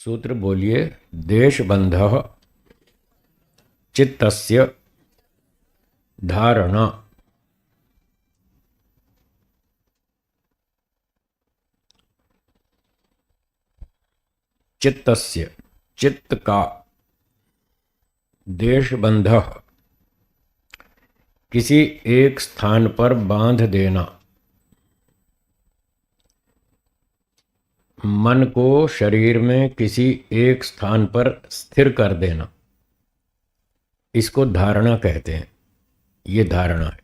सूत्र बोलिए। देशबंधः चित्तस्य धारणा। चित्तस्य, चित्त का, देशबंधः किसी एक स्थान पर बांध देना, मन को शरीर में किसी एक स्थान पर स्थिर कर देना, इसको धारणा कहते हैं। ये धारणा है।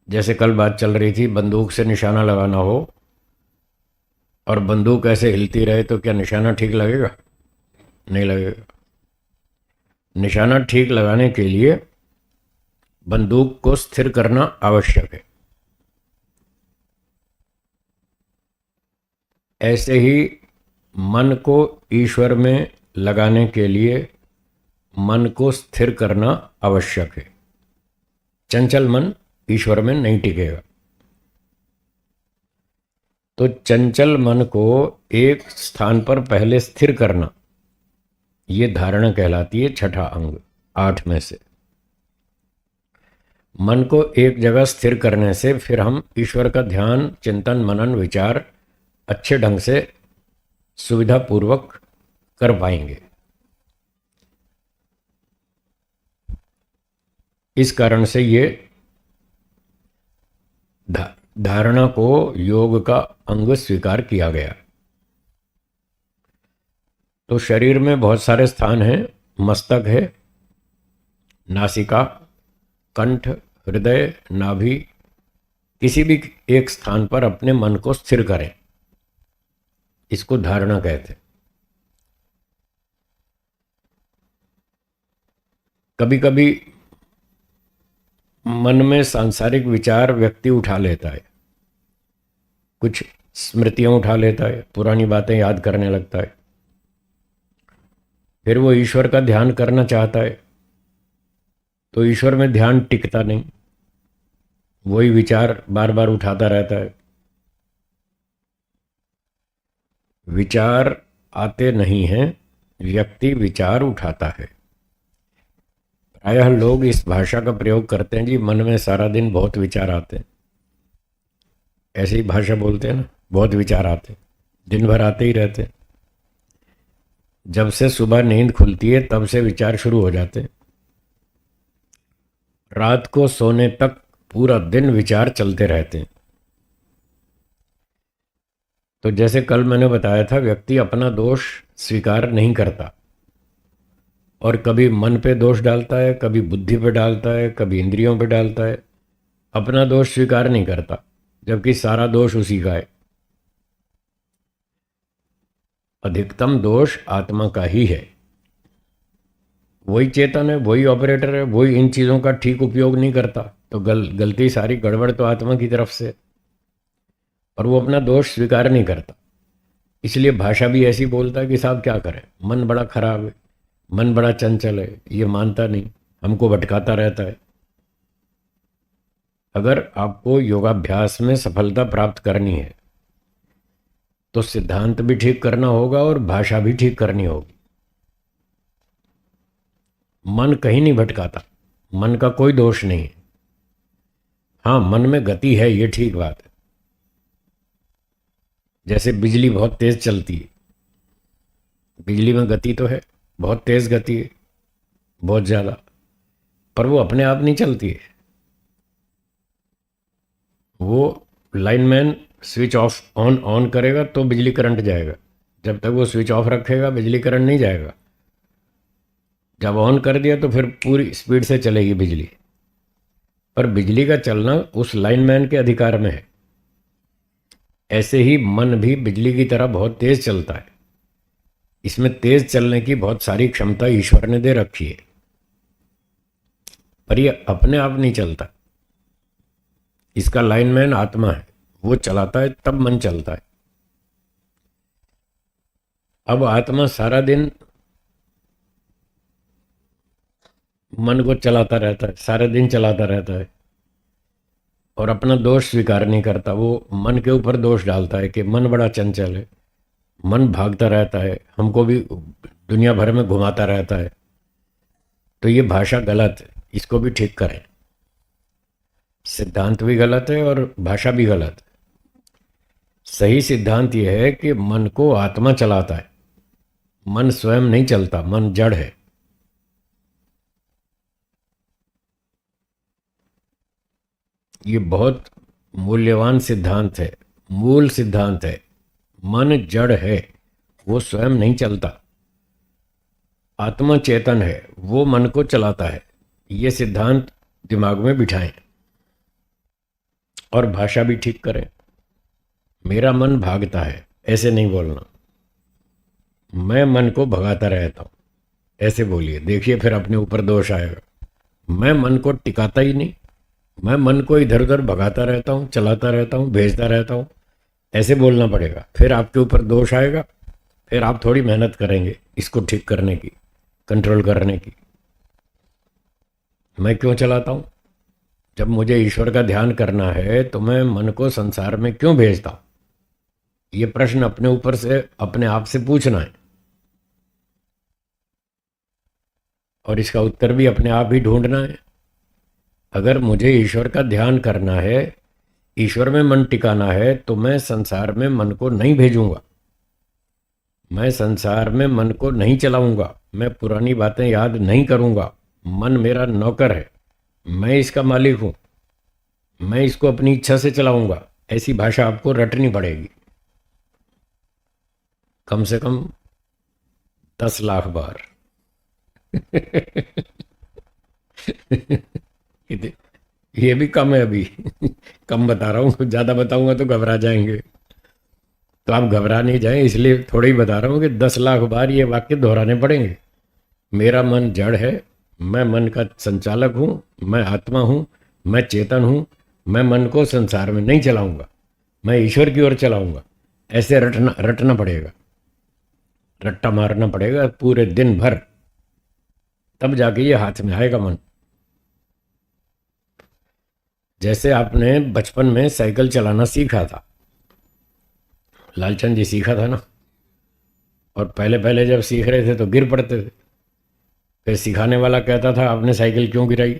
जैसे कल बात चल रही थी, बंदूक से निशाना लगाना हो और बंदूक ऐसे हिलती रहे तो क्या निशाना ठीक लगेगा? नहीं लगेगा। निशाना ठीक लगाने के लिए बंदूक को स्थिर करना आवश्यक है। ऐसे ही मन को ईश्वर में लगाने के लिए मन को स्थिर करना आवश्यक है। चंचल मन ईश्वर में नहीं टिकेगा। तो चंचल मन को एक स्थान पर पहले स्थिर करना, ये धारणा कहलाती है। छठा अंग 8 में से। मन को एक जगह स्थिर करने से फिर हम ईश्वर का ध्यान, चिंतन, मनन, विचार अच्छे ढंग से सुविधापूर्वक कर पाएंगे। इस कारण से ये धारणा को योग का अंग स्वीकार किया गया। तो शरीर में बहुत सारे स्थान हैं। मस्तक है, नासिका, कंठ, हृदय, नाभि, किसी भी एक स्थान पर अपने मन को स्थिर करें, इसको धारणा कहते हैं। कभी कभी मन में सांसारिक विचार व्यक्ति उठा लेता है, कुछ स्मृतियां उठा लेता है, पुरानी बातें याद करने लगता है। फिर वो ईश्वर का ध्यान करना चाहता है तो ईश्वर में ध्यान टिकता नहीं, वही विचार बार बार उठाता रहता है। विचार आते नहीं हैं, व्यक्ति विचार उठाता है। प्रायः लोग इस भाषा का प्रयोग करते हैं, जी मन में सारा दिन बहुत विचार आते हैं। ऐसी ही भाषा बोलते हैं ना, बहुत विचार आते, दिन भर आते ही रहते। जब से सुबह नींद खुलती है तब से विचार शुरू हो जाते। रात को सोने तक पूरा दिन विचार चलते रहते हैं। तो जैसे कल मैंने बताया था, व्यक्ति अपना दोष स्वीकार नहीं करता और कभी मन पे दोष डालता है, कभी बुद्धि पे डालता है, कभी इंद्रियों पे डालता है। अपना दोष स्वीकार नहीं करता, जबकि सारा दोष उसी का है। अधिकतम दोष आत्मा का ही है। वही चेतन है, वही ऑपरेटर है, वही इन चीज़ों का ठीक उपयोग नहीं करता, तो गलती सारी, गड़बड़ तो आत्मा की तरफ से। और वो अपना दोष स्वीकार नहीं करता, इसलिए भाषा भी ऐसी बोलता है कि साहब क्या करें, मन बड़ा खराब है, मन बड़ा चंचल है, ये मानता नहीं, हमको भटकाता रहता है। अगर आपको योगाभ्यास में सफलता प्राप्त करनी है तो सिद्धांत भी ठीक करना होगा और भाषा भी ठीक करनी होगी। मन कहीं नहीं भटकाता, मन का कोई दोष नहीं है। हाँ, मन में गति है, ये ठीक बात है। जैसे बिजली बहुत तेज चलती है, बिजली में गति तो है, बहुत तेज गति है, बहुत ज़्यादा, पर वो अपने आप नहीं चलती है। वो लाइनमैन स्विच ऑफ ऑन करेगा तो बिजली करंट जाएगा। जब तक वो स्विच ऑफ रखेगा बिजली करंट नहीं जाएगा। जब ऑन कर दिया तो फिर पूरी स्पीड से चलेगी बिजली। पर बिजली का चलना उस लाइनमैन के अधिकार में है। ऐसे ही मन भी बिजली की तरह बहुत तेज चलता है। इसमें तेज चलने की बहुत सारी क्षमता ईश्वर ने दे रखी है, पर ये अपने आप नहीं चलता। इसका लाइनमैन आत्मा है, वो चलाता है तब मन चलता है। अब आत्मा सारा दिन मन को चलाता रहता है, सारे दिन चलाता रहता है और अपना दोष स्वीकार नहीं करता। वो मन के ऊपर दोष डालता है कि मन बड़ा चंचल है, मन भागता रहता है, हमको भी दुनिया भर में घुमाता रहता है। तो ये भाषा गलत है, इसको भी ठीक करें। सिद्धांत भी गलत है और भाषा भी गलत है। सही सिद्धांत यह है कि मन को आत्मा चलाता है, मन स्वयं नहीं चलता, मन जड़ है। ये बहुत मूल्यवान सिद्धांत है, मूल सिद्धांत है। मन जड़ है, वो स्वयं नहीं चलता। आत्मा चेतन है, वो मन को चलाता है। ये सिद्धांत दिमाग में बिठाएं और भाषा भी ठीक करें। मेरा मन भागता है, ऐसे नहीं बोलना। मैं मन को भगाता रहता हूँ, ऐसे बोलिए। देखिए फिर अपने ऊपर दोष आएगा। मैं मन को टिकाता ही नहीं, मैं मन को इधर उधर भगाता रहता हूँ, चलाता रहता हूँ, भेजता रहता हूँ, ऐसे बोलना पड़ेगा। फिर आपके ऊपर दोष आएगा, फिर आप थोड़ी मेहनत करेंगे इसको ठीक करने की, कंट्रोल करने की। मैं क्यों चलाता हूँ? जब मुझे ईश्वर का ध्यान करना है तो मैं मन को संसार में क्यों भेजता हूँ? ये प्रश्न अपने ऊपर से, अपने आप से पूछना है, और इसका उत्तर भी अपने आप ही ढूंढना है। अगर मुझे ईश्वर का ध्यान करना है, ईश्वर में मन टिकाना है, तो मैं संसार में मन को नहीं भेजूंगा, मैं संसार में मन को नहीं चलाऊंगा, मैं पुरानी बातें याद नहीं करूंगा। मन मेरा नौकर है, मैं इसका मालिक हूं, मैं इसको अपनी इच्छा से चलाऊंगा। ऐसी भाषा आपको रटनी पड़ेगी, कम से कम 10 लाख बार। ये भी कम है अभी। कम बता रहा हूँ, ज़्यादा बताऊंगा तो घबरा जाएंगे। तो आप घबरा नहीं जाएं, इसलिए थोड़ा ही बता रहा हूँ कि 10 लाख बार ये वाक्य दोहराने पड़ेंगे। मेरा मन जड़ है, मैं मन का संचालक हूँ, मैं आत्मा हूँ, मैं चेतन हूँ, मैं मन को संसार में नहीं चलाऊंगा, मैं ईश्वर की ओर चलाऊंगा। ऐसे रटना रटना पड़ेगा, रट्टा मारना पड़ेगा पूरे दिन भर, तब जाके ये हाथ में आएगा मन। जैसे आपने बचपन में साइकिल चलाना सीखा था, लालचंद जी सीखा था ना, और पहले पहले जब सीख रहे थे तो गिर पड़ते थे। फिर सिखाने वाला कहता था आपने साइकिल क्यों गिराई?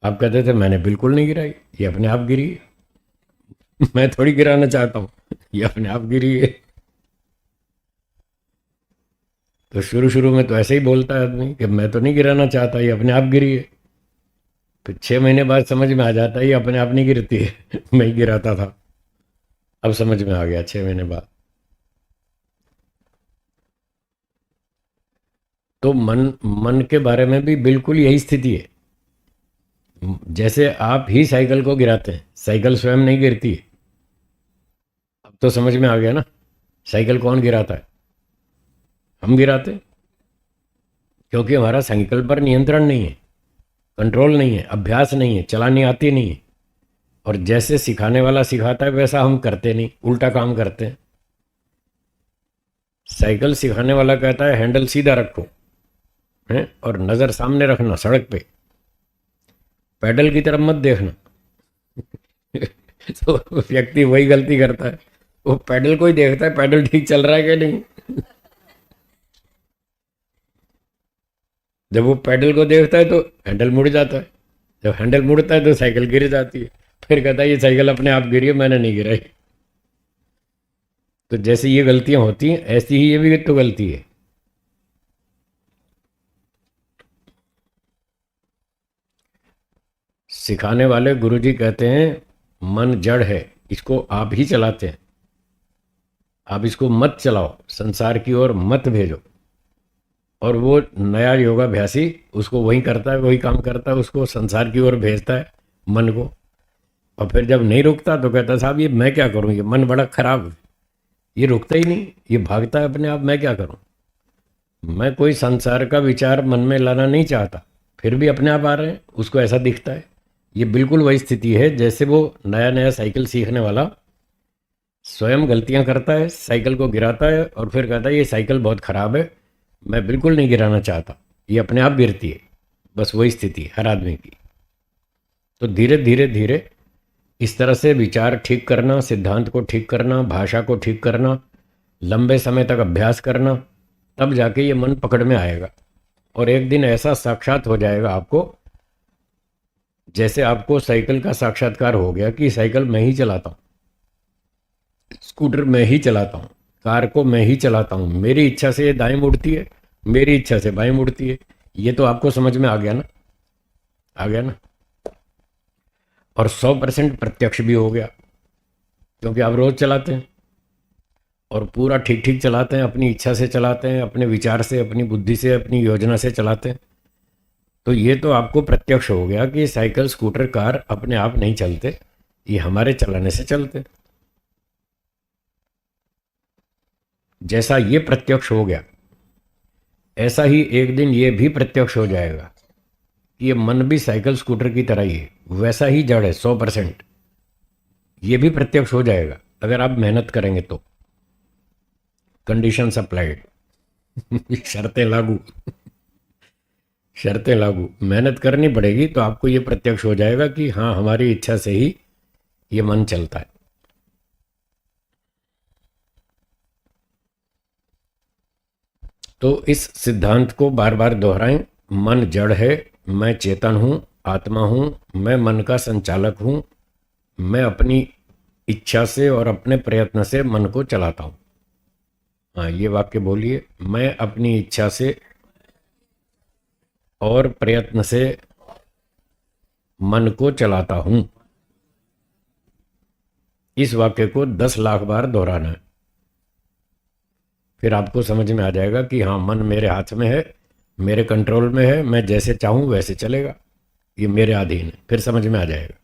आप कहते थे मैंने बिल्कुल नहीं गिराई, ये अपने आप गिरी है। मैं थोड़ी गिराना चाहता हूँ, ये अपने आप गिरी है। तो शुरू शुरू में तो ऐसे ही बोलता है आदमी कि मैं तो नहीं गिराना चाहता, ये अपने आप गिरी है। फिर 6 महीने बाद समझ में आ जाता है ये अपने आप नहीं गिरती है, मैं ही गिराता था। अब समझ में आ गया 6 महीने बाद। तो मन मन के बारे में भी बिल्कुल यही स्थिति है। जैसे आप ही साइकिल को गिराते हैं, साइकिल स्वयं नहीं गिरती है। अब तो समझ में आ गया ना, साइकिल कौन गिराता है? हम गिराते हैं, क्योंकि हमारा साइकिल पर नियंत्रण नहीं है, कंट्रोल नहीं है, अभ्यास नहीं है, चलानी आती नहीं है। और जैसे सिखाने वाला सिखाता है वैसा हम करते नहीं, उल्टा काम करते हैं। साइकिल सिखाने वाला कहता है हैंडल सीधा रखो, है, और नज़र सामने रखना सड़क पे, पैडल की तरफ मत देखना। तो व्यक्ति वही गलती करता है, वो पैडल को ही देखता है पैडल ठीक चल रहा है कि नहीं। जब वो पैडल को देखता है तो हैंडल मुड़ जाता है, जब हैंडल मुड़ता है तो साइकिल गिर जाती है। फिर कहता है ये साइकिल अपने आप गिरी है, मैंने नहीं गिराई। तो जैसे ये गलतियां होती हैं ऐसी ही ये भी तो गलती है। सिखाने वाले गुरुजी कहते हैं मन जड़ है, इसको आप ही चलाते हैं, आप इसको मत चलाओ, संसार की ओर मत भेजो। और वो नया योगाभ्यासी उसको वही करता है, वही काम करता है, उसको संसार की ओर भेजता है मन को। और फिर जब नहीं रुकता तो कहता साहब ये मैं क्या करूं, ये मन बड़ा खराब है, ये रुकता ही नहीं, ये भागता है अपने आप, मैं क्या करूं? मैं कोई संसार का विचार मन में लाना नहीं चाहता, फिर भी अपने आप आ रहे हैं, उसको ऐसा दिखता है। ये बिल्कुल वही स्थिति है जैसे वो नया नया साइकिल सीखने वाला स्वयं गलतियां करता है, साइकिल को गिराता है और फिर कहता है ये साइकिल बहुत ख़राब है, मैं बिल्कुल नहीं गिराना चाहता, ये अपने आप गिरती है। बस वही स्थिति है हर आदमी की। तो धीरे धीरे धीरे इस तरह से विचार ठीक करना, सिद्धांत को ठीक करना, भाषा को ठीक करना, लंबे समय तक अभ्यास करना, तब जाके ये मन पकड़ में आएगा। और एक दिन ऐसा साक्षात हो जाएगा आपको, जैसे आपको साइकिल का साक्षात्कार हो गया कि साइकिल मैं ही चलाता हूँ, स्कूटर मैं ही चलाता हूँ, कार को मैं ही चलाता हूँ, मेरी इच्छा से ये दाएं मुड़ती है, मेरी इच्छा से बाएं मुड़ती है। ये तो आपको समझ में आ गया ना, आ गया ना। और 100% प्रत्यक्ष भी हो गया, क्योंकि आप रोज चलाते हैं और पूरा ठीक ठीक चलाते हैं, अपनी इच्छा से चलाते हैं, अपने विचार से, अपनी बुद्धि से, अपनी योजना से चलाते हैं। तो ये तो आपको प्रत्यक्ष हो गया कि साइकिल, स्कूटर, कार अपने आप नहीं चलते, ये हमारे चलाने से चलते। जैसा ये प्रत्यक्ष हो गया, ऐसा ही एक दिन ये भी प्रत्यक्ष हो जाएगा कि ये मन भी साइकिल, स्कूटर की तरह ही है, वैसा ही जड़ है 100%। ये भी प्रत्यक्ष हो जाएगा अगर आप मेहनत करेंगे तो। कंडीशन अप्लाइड शर्तें लागू, शर्तें लागू, मेहनत करनी पड़ेगी तो आपको ये प्रत्यक्ष हो जाएगा कि हाँ, हमारी इच्छा से ही ये मन चलता है। तो इस सिद्धांत को बार बार दोहराएं। मन जड़ है, मैं चेतन हूँ, आत्मा हूँ, मैं मन का संचालक हूँ, मैं अपनी इच्छा से और अपने प्रयत्न से मन को चलाता हूँ। हाँ, ये वाक्य बोलिए, मैं अपनी इच्छा से और प्रयत्न से मन को चलाता हूँ। इस वाक्य को 10 लाख बार दोहराना है, फिर आपको समझ में आ जाएगा कि हाँ, मन मेरे हाथ में है, मेरे कंट्रोल में है, मैं जैसे चाहूँ वैसे चलेगा, ये मेरे अधीन है। फिर समझ में आ जाएगा।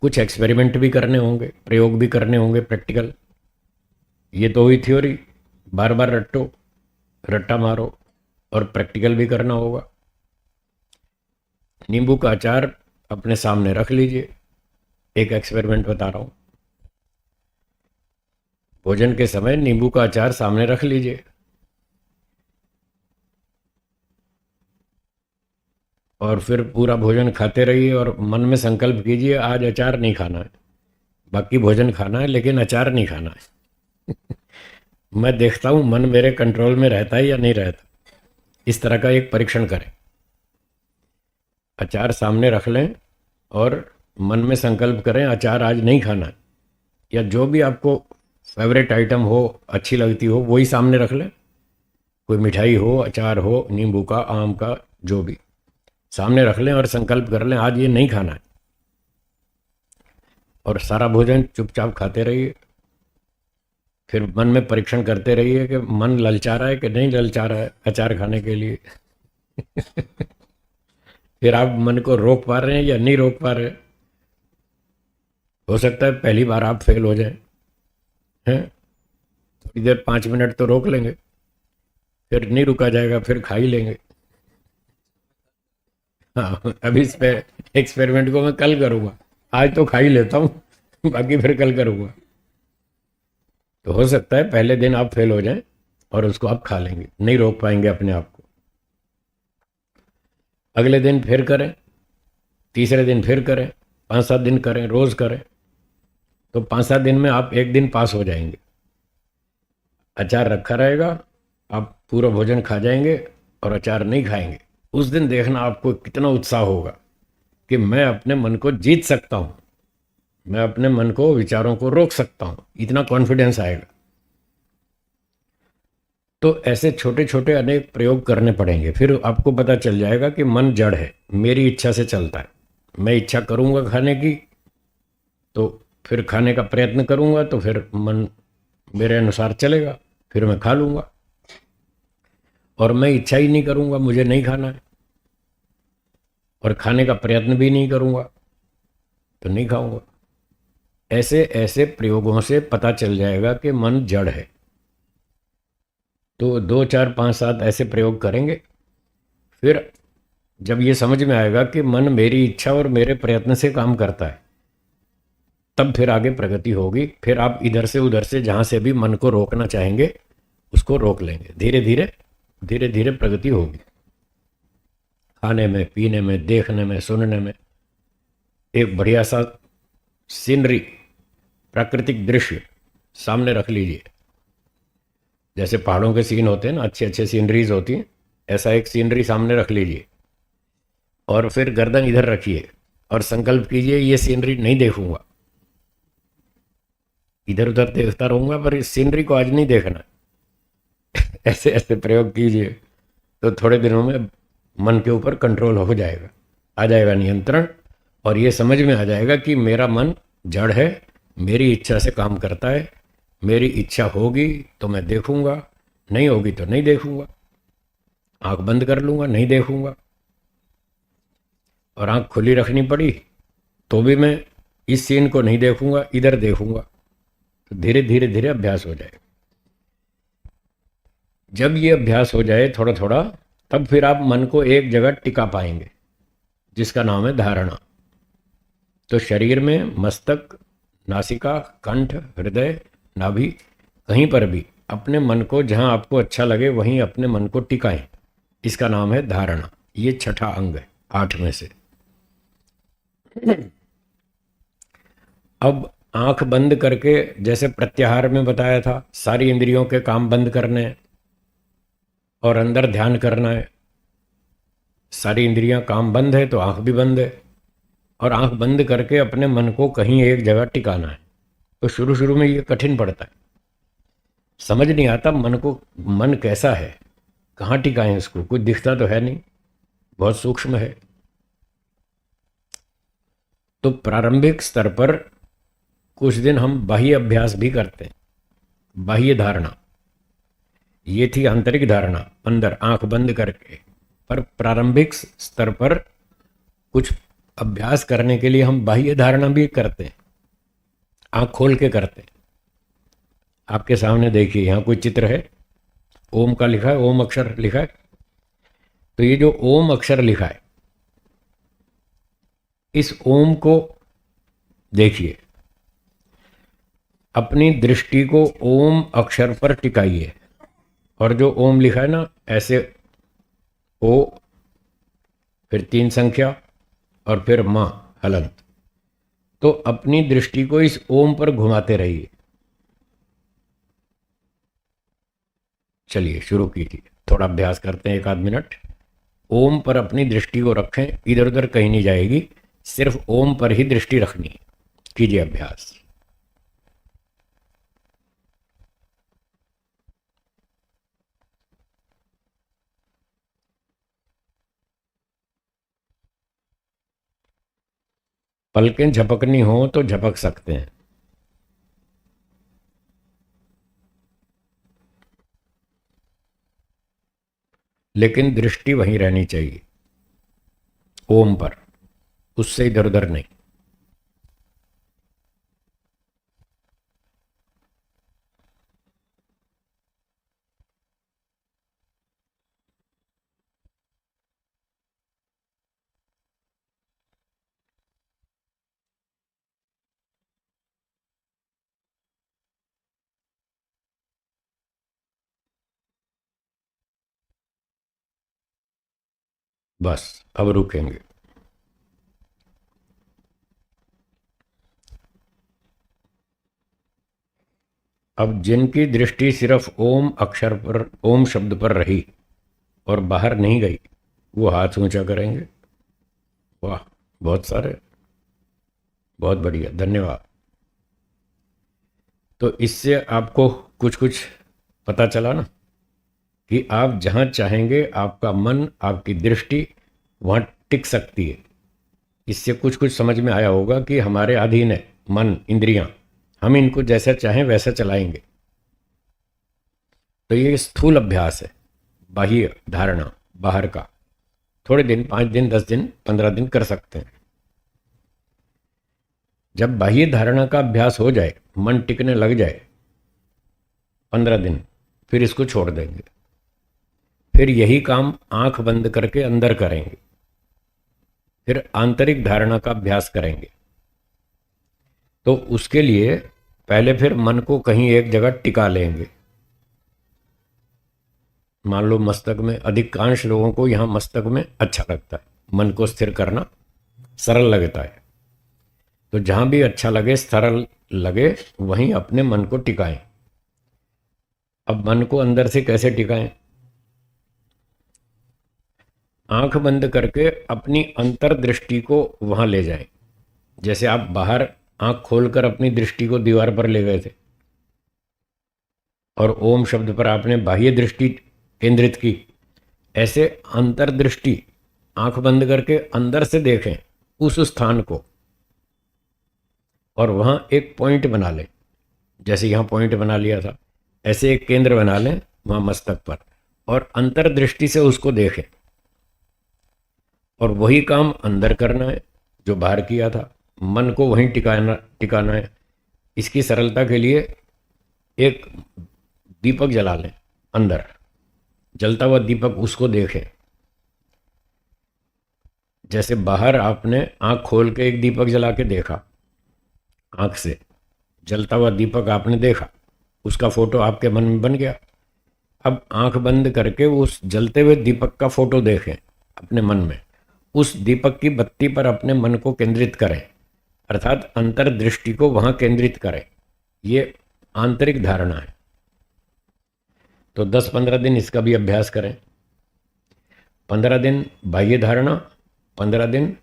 कुछ एक्सपेरिमेंट भी करने होंगे, प्रयोग भी करने होंगे, प्रैक्टिकल। ये तो हुई थ्योरी, बार बार रट्टो, रट्टा मारो, और प्रैक्टिकल भी करना होगा। नींबू का अचार अपने सामने रख लीजिए, एक एक्सपेरिमेंट बता रहा हूँ। भोजन के समय नींबू का अचार सामने रख लीजिए और फिर पूरा भोजन खाते रहिए और मन में संकल्प कीजिए आज अचार नहीं खाना है, बाकी भोजन खाना है लेकिन अचार नहीं खाना है। मैं देखता हूँ मन मेरे कंट्रोल में रहता है या नहीं रहता। इस तरह का एक परीक्षण करें। अचार सामने रख लें और मन में संकल्प करें अचार आज नहीं खाना है, या जो भी आपको फेवरेट आइटम हो, अच्छी लगती हो, वही सामने रख लें। कोई मिठाई हो, अचार हो, नींबू का, आम का, जो भी सामने रख लें और संकल्प कर लें आज ये नहीं खाना है, और सारा भोजन चुपचाप खाते रहिए। फिर मन में परीक्षण करते रहिए कि मन ललचा रहा है कि नहीं ललचा रहा है अचार खाने के लिए। फिर आप मन को रोक पा रहे हैं या नहीं रोक पा रहे। हो सकता है पहली बार आप फेल हो जाए, हैं, थोड़ी देर 5 मिनट तो रोक लेंगे, फिर नहीं रुका जाएगा, फिर खा ही लेंगे। हाँ, अभी इस पे एक्सपेरिमेंट को मैं कल करूँगा, आज तो खा ही लेता हूँ बाकी फिर कल करूँगा। तो हो सकता है पहले दिन आप फेल हो जाएं और उसको आप खा लेंगे, नहीं रोक पाएंगे अपने आप को। अगले दिन फिर करें, तीसरे दिन फिर करें, 5-7 दिन करें, रोज करें, तो 5-7 दिन में आप एक दिन पास हो जाएंगे। अचार रखा रहेगा, आप पूरा भोजन खा जाएंगे और अचार नहीं खाएंगे। उस दिन देखना आपको कितना उत्साह होगा कि मैं अपने मन को जीत सकता हूँ, मैं अपने मन को, विचारों को रोक सकता हूँ, इतना कॉन्फिडेंस आएगा। तो ऐसे छोटे छोटे अनेक प्रयोग करने पड़ेंगे, फिर आपको पता चल जाएगा कि मन जड़ है, मेरी इच्छा से चलता है। मैं इच्छा करूँगा खाने की तो फिर खाने का प्रयत्न करूँगा, तो फिर मन मेरे अनुसार चलेगा, फिर मैं खा लूँगा। और मैं इच्छा ही नहीं करूँगा, मुझे नहीं खाना है, और खाने का प्रयत्न भी नहीं करूँगा, तो नहीं खाऊंगा। ऐसे ऐसे प्रयोगों से पता चल जाएगा कि मन जड़ है। तो 2, 4, 5, 7 ऐसे प्रयोग करेंगे, फिर जब ये समझ में आएगा कि मन मेरी इच्छा और मेरे प्रयत्न से काम करता है, तब फिर आगे प्रगति होगी। फिर आप इधर से उधर से जहाँ से भी मन को रोकना चाहेंगे उसको रोक लेंगे। धीरे धीरे धीरे धीरे प्रगति होगी, खाने में, पीने में, देखने में, सुनने में। एक बढ़िया सा सीनरी, प्राकृतिक दृश्य सामने रख लीजिए। जैसे पहाड़ों के सीन होते हैं ना, अच्छे अच्छे सीनरीज होती हैं, ऐसा एक सीनरी सामने रख लीजिए और फिर गर्दन इधर रखिए और संकल्प कीजिए ये सीनरी नहीं देखूंगा, इधर उधर देखता रहूंगा पर इस सीनरी को आज नहीं देखना। ऐसे ऐसे प्रयोग कीजिए तो थोड़े दिनों में मन के ऊपर कंट्रोल हो जाएगा, आ जाएगा नियंत्रण, और ये समझ में आ जाएगा कि मेरा मन जड़ है, मेरी इच्छा से काम करता है, मेरी इच्छा होगी तो मैं देखूंगा, नहीं होगी तो नहीं देखूंगा, आंख बंद कर लूंगा, नहीं देखूंगा, और आंख खुली रखनी पड़ी तो भी मैं इस सीन को नहीं देखूंगा, इधर देखूंगा। तो धीरे धीरे धीरे अभ्यास हो जाए। जब ये अभ्यास हो जाए थोड़ा थोड़ा, तब फिर आप मन को एक जगह टिका पाएंगे जिसका नाम है धारणा। तो शरीर में मस्तक, नासिका, कंठ, हृदय, नाभि, कहीं पर भी अपने मन को जहां आपको अच्छा लगे वहीं अपने मन को टिकाएं, इसका नाम है धारणा। ये छठा अंग है 8 में से। अब आंख बंद करके, जैसे प्रत्याहार में बताया था, सारी इंद्रियों के काम बंद करने हैं और अंदर ध्यान करना है। सारी इंद्रियां काम बंद है तो आंख भी बंद है, और आंख बंद करके अपने मन को कहीं एक जगह टिकाना है। तो शुरू शुरू में ये कठिन पड़ता है, समझ नहीं आता मन को, मन कैसा है, कहाँ टिकाएं इसको, कुछ दिखता तो है नहीं, बहुत सूक्ष्म है। तो प्रारंभिक स्तर पर कुछ दिन हम बाह्य अभ्यास भी करते हैं, बाह्य धारणा। ये थी आंतरिक धारणा, अंदर आंख बंद करके। पर प्रारंभिक स्तर पर कुछ अभ्यास करने के लिए हम बाह्य धारणा भी करते हैं, आंख खोल के करते हैं। आपके सामने देखिए, यहाँ कोई चित्र है, ओम का लिखा है, ओम अक्षर लिखा है। तो ये जो ओम अक्षर लिखा है, इस ओम को देखिए, अपनी दृष्टि को ओम अक्षर पर टिकाइए, और जो ओम लिखा है ना, ऐसे ओ, फिर 3 संख्या और फिर मां हलंत, तो अपनी दृष्टि को इस ओम पर घुमाते रहिए। चलिए शुरू कीजिए, थोड़ा अभ्यास करते हैं 1 आध मिनट। ओम पर अपनी दृष्टि को रखें, इधर उधर कहीं नहीं जाएगी, सिर्फ ओम पर ही दृष्टि रखनी है। कीजिए अभ्यास। पलकें झपकनी हो तो झपक सकते हैं, लेकिन दृष्टि वहीं रहनी चाहिए, ओम पर, उससे इधर उधर नहीं। बस अब रुकेंगे। अब जिनकी दृष्टि सिर्फ ओम अक्षर पर, ओम शब्द पर रही और बाहर नहीं गई, वो हाथ ऊंचा करेंगे। वाह, बहुत सारे, बहुत बढ़िया, धन्यवाद। तो इससे आपको कुछ कुछ पता चला ना, कि आप जहाँ चाहेंगे आपका मन, आपकी दृष्टि वहाँ टिक सकती है। इससे कुछ कुछ समझ में आया होगा कि हमारे अधीन है मन, इंद्रियां, हम इनको जैसा चाहें वैसा चलाएंगे। तो ये स्थूल अभ्यास है, बाह्य धारणा, बाहर का। थोड़े दिन, 5 दिन, 10 दिन, 15 दिन कर सकते हैं। जब बाह्य धारणा का अभ्यास हो जाए, मन टिकने लग जाए 15 दिन, फिर इसको छोड़ देंगे। फिर यही काम आंख बंद करके अंदर करेंगे, फिर आंतरिक धारणा का अभ्यास करेंगे। तो उसके लिए पहले फिर मन को कहीं एक जगह टिका लेंगे। मान लो मस्तक में, अधिकांश लोगों को यहाँ मस्तक में अच्छा लगता है, मन को स्थिर करना सरल लगता है। तो जहाँ भी अच्छा लगे, सरल लगे, वहीं अपने मन को टिकाएं। अब मन को अंदर से कैसे टिकाएं? आंख बंद करके अपनी अंतर्दृष्टि को वहां ले जाएं। जैसे आप बाहर आंख खोलकर अपनी दृष्टि को दीवार पर ले गए थे और ओम शब्द पर आपने बाह्य दृष्टि केंद्रित की, ऐसे अंतर्दृष्टि आंख बंद करके अंदर से देखें उस स्थान को, और वहां एक पॉइंट बना लें। जैसे यहाँ पॉइंट बना लिया था, ऐसे एक केंद्र बना लें वहां मस्तक पर, और अंतर्दृष्टि से उसको देखें। और वही काम अंदर करना है जो बाहर किया था, मन को वहीं टिकाना है। इसकी सरलता के लिए एक दीपक जला लें, अंदर जलता हुआ दीपक, उसको देखें। जैसे बाहर आपने आंख खोल के एक दीपक जला के देखा, आंख से जलता हुआ दीपक आपने देखा, उसका फोटो आपके मन में बन गया। अब आंख बंद करके उस जलते हुए दीपक का फोटो देखें अपने मन में। उस दीपक की बत्ती पर अपने मन को केंद्रित करें, अर्थात अंतर्दृष्टि को वहां केंद्रित करें। ये आंतरिक धारणा है। तो 10-15 दिन इसका भी अभ्यास करें। 15 दिन बाह्य धारणा, 15 दिन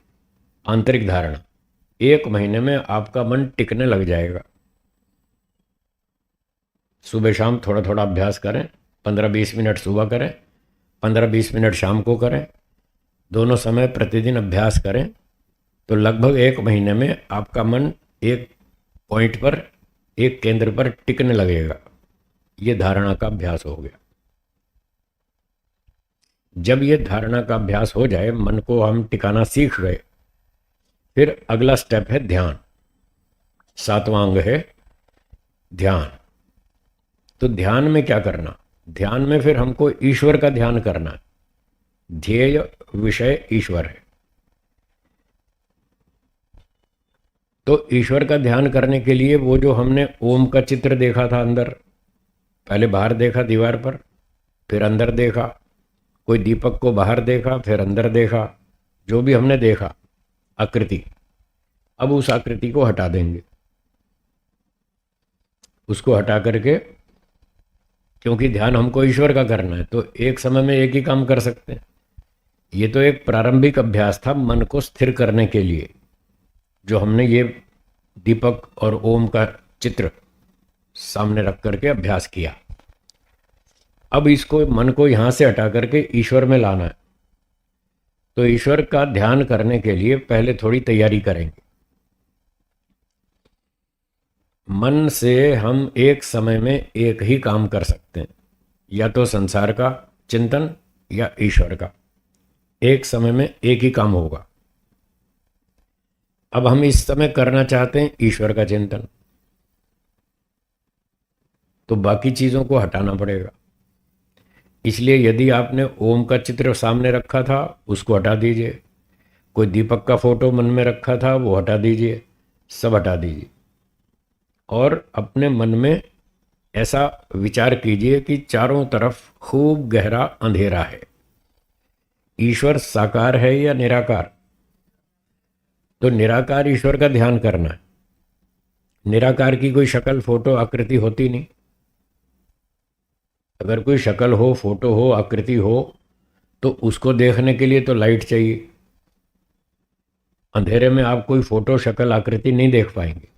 आंतरिक धारणा। 1 महीने में आपका मन टिकने लग जाएगा। सुबह शाम थोड़ा थोड़ा अभ्यास करें। 15-20 मिनट सुबह करें, 15-20 मिनट शाम को करें। दोनों समय प्रतिदिन अभ्यास करें तो लगभग 1 महीने में आपका मन एक पॉइंट पर, एक केंद्र पर टिकने लगेगा। ये धारणा का अभ्यास हो गया। जब ये धारणा का अभ्यास हो जाए, मन को हम टिकाना सीख गए, फिर अगला स्टेप है ध्यान। 7वां अंग है ध्यान। तो ध्यान में क्या करना? ध्यान में फिर हमको ईश्वर का ध्यान करना है। ध्येय विषय ईश्वर है। तो ईश्वर का ध्यान करने के लिए वो जो हमने ओम का चित्र देखा था अंदर, पहले बाहर देखा दीवार पर, फिर अंदर देखा, कोई दीपक को बाहर देखा, फिर अंदर देखा, जो भी हमने देखा आकृति, अब उस आकृति को हटा देंगे। उसको हटा करके, क्योंकि ध्यान हमको ईश्वर का करना है, तो एक समय में एक ही काम कर सकते हैं। ये तो एक प्रारंभिक अभ्यास था मन को स्थिर करने के लिए, जो हमने ये दीपक और ओम का चित्र सामने रख करके अभ्यास किया। अब इसको, मन को यहां से हटा करके ईश्वर में लाना है। तो ईश्वर का ध्यान करने के लिए पहले थोड़ी तैयारी करेंगे। मन से हम एक समय में एक ही काम कर सकते हैं, या तो संसार का चिंतन या ईश्वर का। एक समय में एक ही काम होगा। अब हम इस समय करना चाहते हैं ईश्वर का चिंतन, तो बाकी चीजों को हटाना पड़ेगा। इसलिए यदि आपने ओम का चित्र सामने रखा था, उसको हटा दीजिए। कोई दीपक का फोटो मन में रखा था, वो हटा दीजिए। सब हटा दीजिए और अपने मन में ऐसा विचार कीजिए कि चारों तरफ खूब गहरा अंधेरा है। ईश्वर साकार है या निराकार? तो निराकार ईश्वर का ध्यान करना है। निराकार की कोई शक्ल, फोटो, आकृति होती नहीं। अगर कोई शक्ल हो, फोटो हो, आकृति हो, तो उसको देखने के लिए तो लाइट चाहिए। अंधेरे में आप कोई फोटो, शक्ल, आकृति नहीं देख पाएंगे।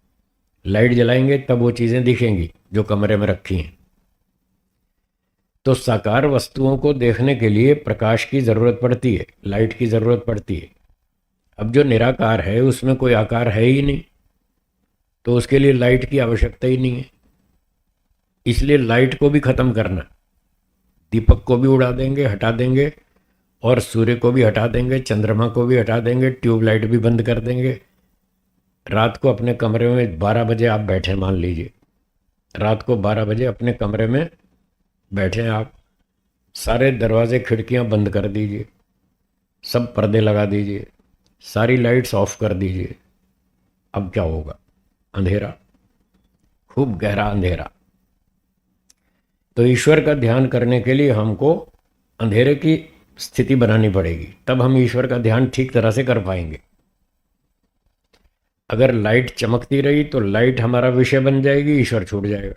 लाइट जलाएंगे तब वो चीजें दिखेंगी जो कमरे में रखी हैं। तो साकार वस्तुओं को देखने के लिए प्रकाश की जरूरत पड़ती है, लाइट की जरूरत पड़ती है। अब जो निराकार है उसमें कोई आकार है ही नहीं, तो उसके लिए लाइट की आवश्यकता ही नहीं है। इसलिए लाइट को भी खत्म करना, दीपक को भी उड़ा देंगे, हटा देंगे, और सूर्य को भी हटा देंगे, चंद्रमा को भी हटा देंगे, ट्यूबलाइट भी बंद कर देंगे। रात को अपने कमरे में 12 बजे आप बैठे, मान लीजिए रात को 12 बजे अपने कमरे में बैठे आप, सारे दरवाजे खिड़कियां बंद कर दीजिए, सब पर्दे लगा दीजिए, सारी लाइट्स ऑफ कर दीजिए। अब क्या होगा? अंधेरा, खूब गहरा अंधेरा। तो ईश्वर का ध्यान करने के लिए हमको अंधेरे की स्थिति बनानी पड़ेगी, तब हम ईश्वर का ध्यान ठीक तरह से कर पाएंगे। अगर लाइट चमकती रही तो लाइट हमारा विषय बन जाएगी, ईश्वर छूट जाएगा।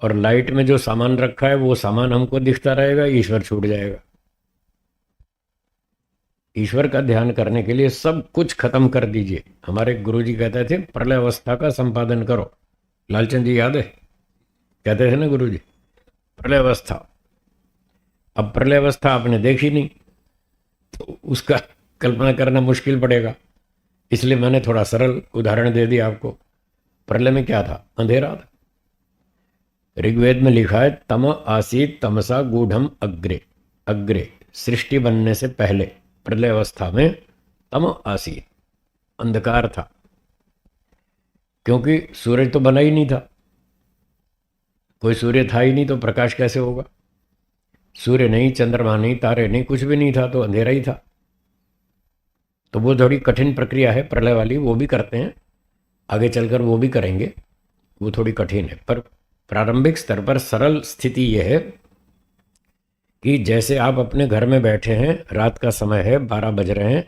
और लाइट में जो सामान रखा है वो सामान हमको दिखता रहेगा, ईश्वर छूट जाएगा। ईश्वर का ध्यान करने के लिए सब कुछ खत्म कर दीजिए। हमारे गुरुजी कहते थे प्रलय अवस्था का संपादन करो। लालचंद जी याद है, कहते थे ना गुरुजी, प्रलय अवस्था। अब प्रलय अवस्था आपने देखी नहीं तो उसका कल्पना करना मुश्किल पड़ेगा, इसलिए मैंने थोड़ा सरल उदाहरण दे दिया आपको। प्रलय में क्या था? अंधेरा था। ऋग्वेद में लिखा है तम आसीत तमसा गूढ़म अग्रे। अग्रे सृष्टि बनने से पहले प्रलय अवस्था में तम आसीत, अंधकार था, क्योंकि सूरज तो बना ही नहीं था। कोई सूर्य था ही नहीं तो प्रकाश कैसे होगा? सूर्य नहीं, चंद्रमा नहीं, तारे नहीं, कुछ भी नहीं था तो अंधेरा ही था। तो वो थोड़ी कठिन प्रक्रिया है प्रलय वाली, वो भी करते हैं, आगे चलकर वो भी करेंगे, वो थोड़ी कठिन है। पर प्रारंभिक स्तर पर सरल स्थिति यह है कि जैसे आप अपने घर में बैठे हैं, रात का समय है, 12 बज रहे हैं,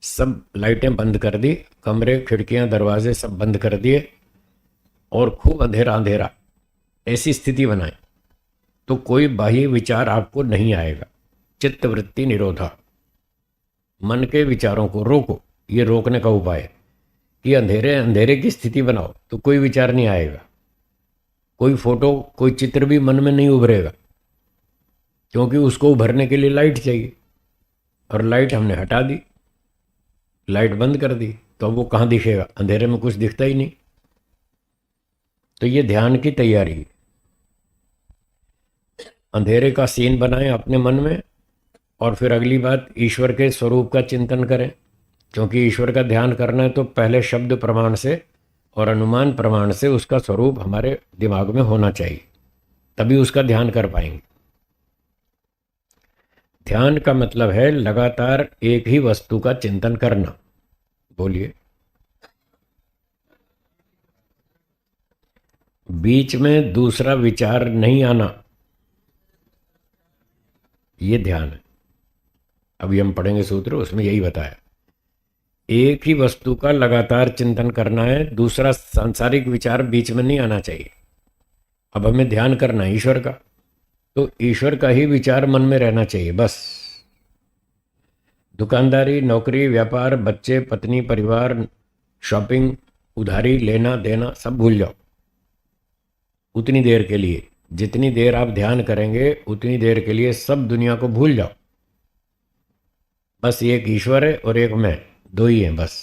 सब लाइटें बंद कर दी, कमरे खिड़कियां दरवाजे सब बंद कर दिए और खूब अंधेरा अंधेरा, ऐसी स्थिति बनाएं तो कोई बाह्य विचार आपको नहीं आएगा। चित्त वृत्ति निरोधा, मन के विचारों को रोको। ये रोकने का उपाय है कि अंधेरे अंधेरे की स्थिति बनाओ तो कोई विचार नहीं आएगा, कोई फोटो कोई चित्र भी मन में नहीं उभरेगा, क्योंकि उसको उभरने के लिए लाइट चाहिए। और लाइट हमने हटा दी, लाइट बंद कर दी, तो अब वो कहाँ दिखेगा? अंधेरे में कुछ दिखता ही नहीं। तो ये ध्यान की तैयारी, अंधेरे का सीन बनाएं अपने मन में। और फिर अगली बात, ईश्वर के स्वरूप का चिंतन करें, क्योंकि ईश्वर का ध्यान करना है तो पहले शब्द प्रमाण से और अनुमान प्रमाण से उसका स्वरूप हमारे दिमाग में होना चाहिए, तभी उसका ध्यान कर पाएंगे। ध्यान का मतलब है लगातार एक ही वस्तु का चिंतन करना। बोलिए। बीच में दूसरा विचार नहीं आना, ये ध्यान है। अभी हम पढ़ेंगे सूत्र, उसमें यही बताया। एक ही वस्तु का लगातार चिंतन करना है, दूसरा सांसारिक विचार बीच में नहीं आना चाहिए। अब हमें ध्यान करना है ईश्वर का, तो ईश्वर का ही विचार मन में रहना चाहिए बस। दुकानदारी, नौकरी, व्यापार, बच्चे, पत्नी, परिवार, शॉपिंग, उधारी, लेना देना सब भूल जाओ उतनी देर के लिए। जितनी देर आप ध्यान करेंगे उतनी देर के लिए सब दुनिया को भूल जाओ। बस एक ईश्वर है और एक मैं, दो ही हैं बस।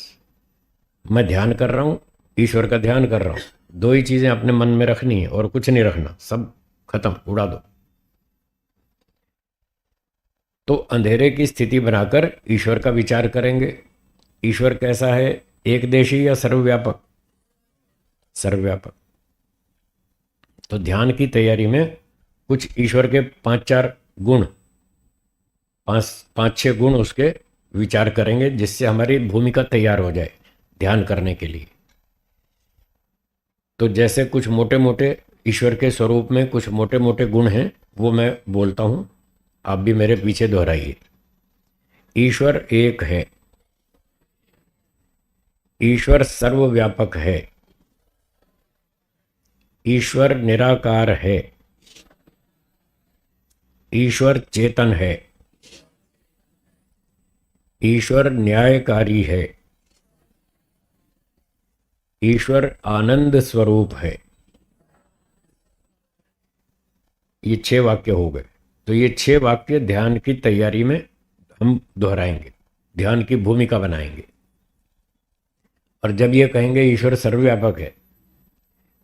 मैं ध्यान कर रहा हूँ, ईश्वर का ध्यान कर रहा हूँ, दो ही चीज़ें अपने मन में रखनी है और कुछ नहीं रखना, सब खत्म, उड़ा दो। तो अंधेरे की स्थिति बनाकर ईश्वर का विचार करेंगे। ईश्वर कैसा है? एक देशी या सर्वव्यापक? सर्वव्यापक। तो ध्यान की तैयारी में कुछ ईश्वर के 5-4 गुण, 5-6 गुण उसके विचार करेंगे, जिससे हमारी भूमिका तैयार हो जाए ध्यान करने के लिए। तो जैसे कुछ मोटे मोटे ईश्वर के स्वरूप में कुछ मोटे मोटे गुण हैं, वो मैं बोलता हूँ, आप भी मेरे पीछे दोहराइए। ईश्वर एक है, ईश्वर सर्वव्यापक है, ईश्वर निराकार है, ईश्वर चेतन है, ईश्वर न्यायकारी है, ईश्वर आनंद स्वरूप है। ये 6 वाक्य हो गए। तो ये 6 वाक्य ध्यान की तैयारी में हम दोहराएंगे, ध्यान की भूमिका बनाएंगे। और जब ये कहेंगे ईश्वर सर्वव्यापक है,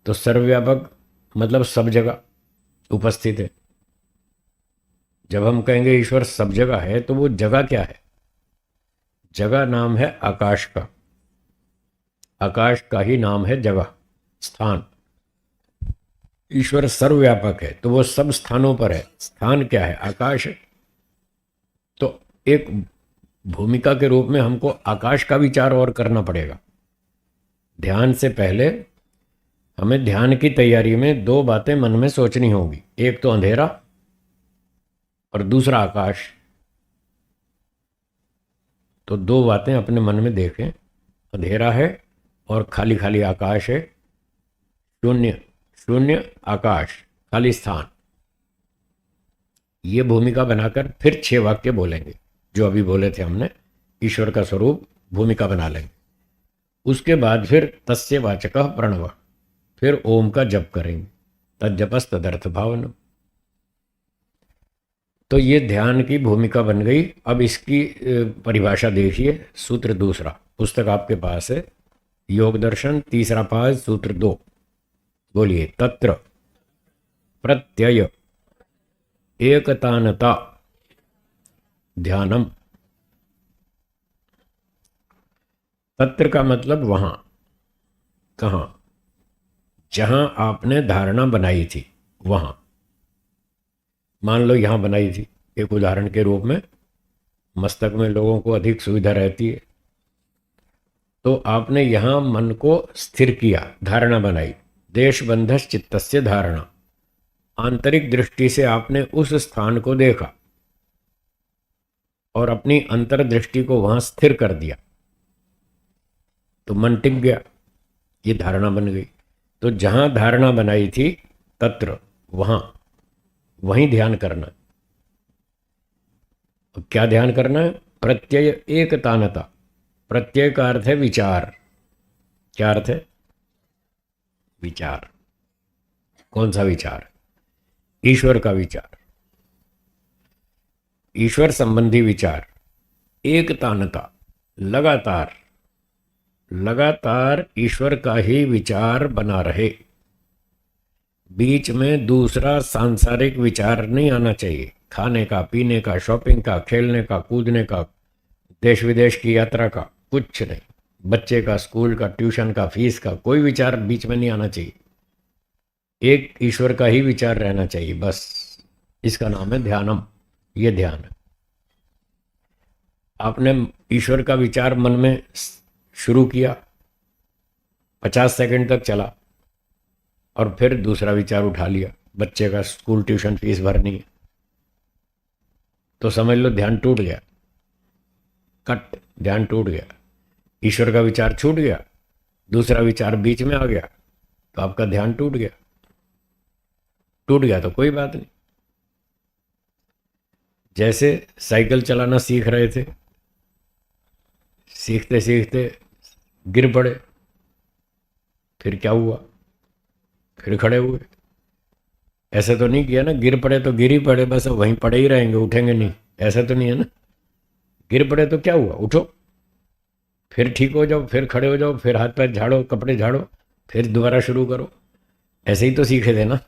तो सर्वव्यापक मतलब सब जगह उपस्थित है। जब हम कहेंगे ईश्वर सब जगह है, तो वो जगह क्या है? जगह नाम है आकाश का, आकाश का ही नाम है जगह, स्थान। ईश्वर सर्वव्यापक है तो वो सब स्थानों पर है। स्थान क्या है? आकाश है। तो एक भूमिका के रूप में हमको आकाश का विचार और करना पड़ेगा। ध्यान से पहले हमें ध्यान की तैयारी में 2 बातें मन में सोचनी होगी, एक तो अंधेरा और दूसरा आकाश। तो 2 बातें अपने मन में देखें, अंधेरा है और खाली खाली आकाश है, शून्य शून्य आकाश खाली स्थान। ये भूमिका बनाकर फिर 6 वाक्य बोलेंगे जो अभी बोले थे हमने, ईश्वर का स्वरूप भूमिका बना लेंगे। उसके बाद फिर तस्य वाचकः प्रणव, फिर ओम का जप करेंगे, तज्जपस तदर्थ भावनम। तो ये ध्यान की भूमिका बन गई। अब इसकी परिभाषा देखिए, सूत्र दूसरा, पुस्तक आपके पास है, योग दर्शन तीसरा पाद सूत्र 2। बोलिए, तत्र प्रत्यय एकतानता ध्यानम। तत्र का मतलब वहां, कहां, जहां आपने धारणा बनाई थी वहां। मान लो यहां बनाई थी, एक उदाहरण के रूप में, मस्तक में लोगों को अधिक सुविधा रहती है, तो आपने यहां मन को स्थिर किया, धारणा बनाई। देशबंधस चित्तस्य धारणा, आंतरिक दृष्टि से आपने उस स्थान को देखा और अपनी अंतर्दृष्टि को वहां स्थिर कर दिया, तो मन टिक गया, ये धारणा बन गई। तो जहां धारणा बनाई थी तत्र, वहां, वहीं ध्यान करना। अब क्या ध्यान करना है? प्रत्यय एकतानता। प्रत्यय का अर्थ है विचार। क्या अर्थ है? विचार। कौन सा विचार? ईश्वर का विचार, ईश्वर संबंधी विचार। एकतानता, लगातार लगातार ईश्वर का ही विचार बना रहे, बीच में दूसरा सांसारिक विचार नहीं आना चाहिए। खाने का, पीने का, शॉपिंग का, खेलने का, कूदने का, देश विदेश की यात्रा का, कुछ नहीं। बच्चे का, स्कूल का, ट्यूशन का, फीस का, कोई विचार बीच में नहीं आना चाहिए। एक ईश्वर का ही विचार रहना चाहिए, बस। इसका नाम है ध्यानम। ये ध्यान है। आपने ईश्वर का विचार मन में शुरू किया, 50 सेकंड तक चला, और फिर दूसरा विचार उठा लिया, बच्चे का स्कूल ट्यूशन फीस भरनी है, तो समझ लो ध्यान टूट गया, कट, ध्यान टूट गया। ईश्वर का विचार छूट गया, दूसरा विचार बीच में आ गया, तो आपका ध्यान टूट गया। टूट गया तो कोई बात नहीं। जैसे साइकिल चलाना सीख रहे थे, सीखते सीखते गिर पड़े, फिर क्या हुआ? फिर खड़े हुए। ऐसा तो नहीं किया ना, गिर पड़े तो गिर ही पड़े, बस वहीं पड़े ही रहेंगे, उठेंगे नहीं, ऐसा तो नहीं है ना। गिर पड़े तो क्या हुआ? उठो, फिर ठीक हो जाओ, फिर खड़े हो जाओ, फिर हाथ पैर झाड़ो, कपड़े झाड़ो, फिर दोबारा शुरू करो। ऐसे ही तो सीखे थे ना।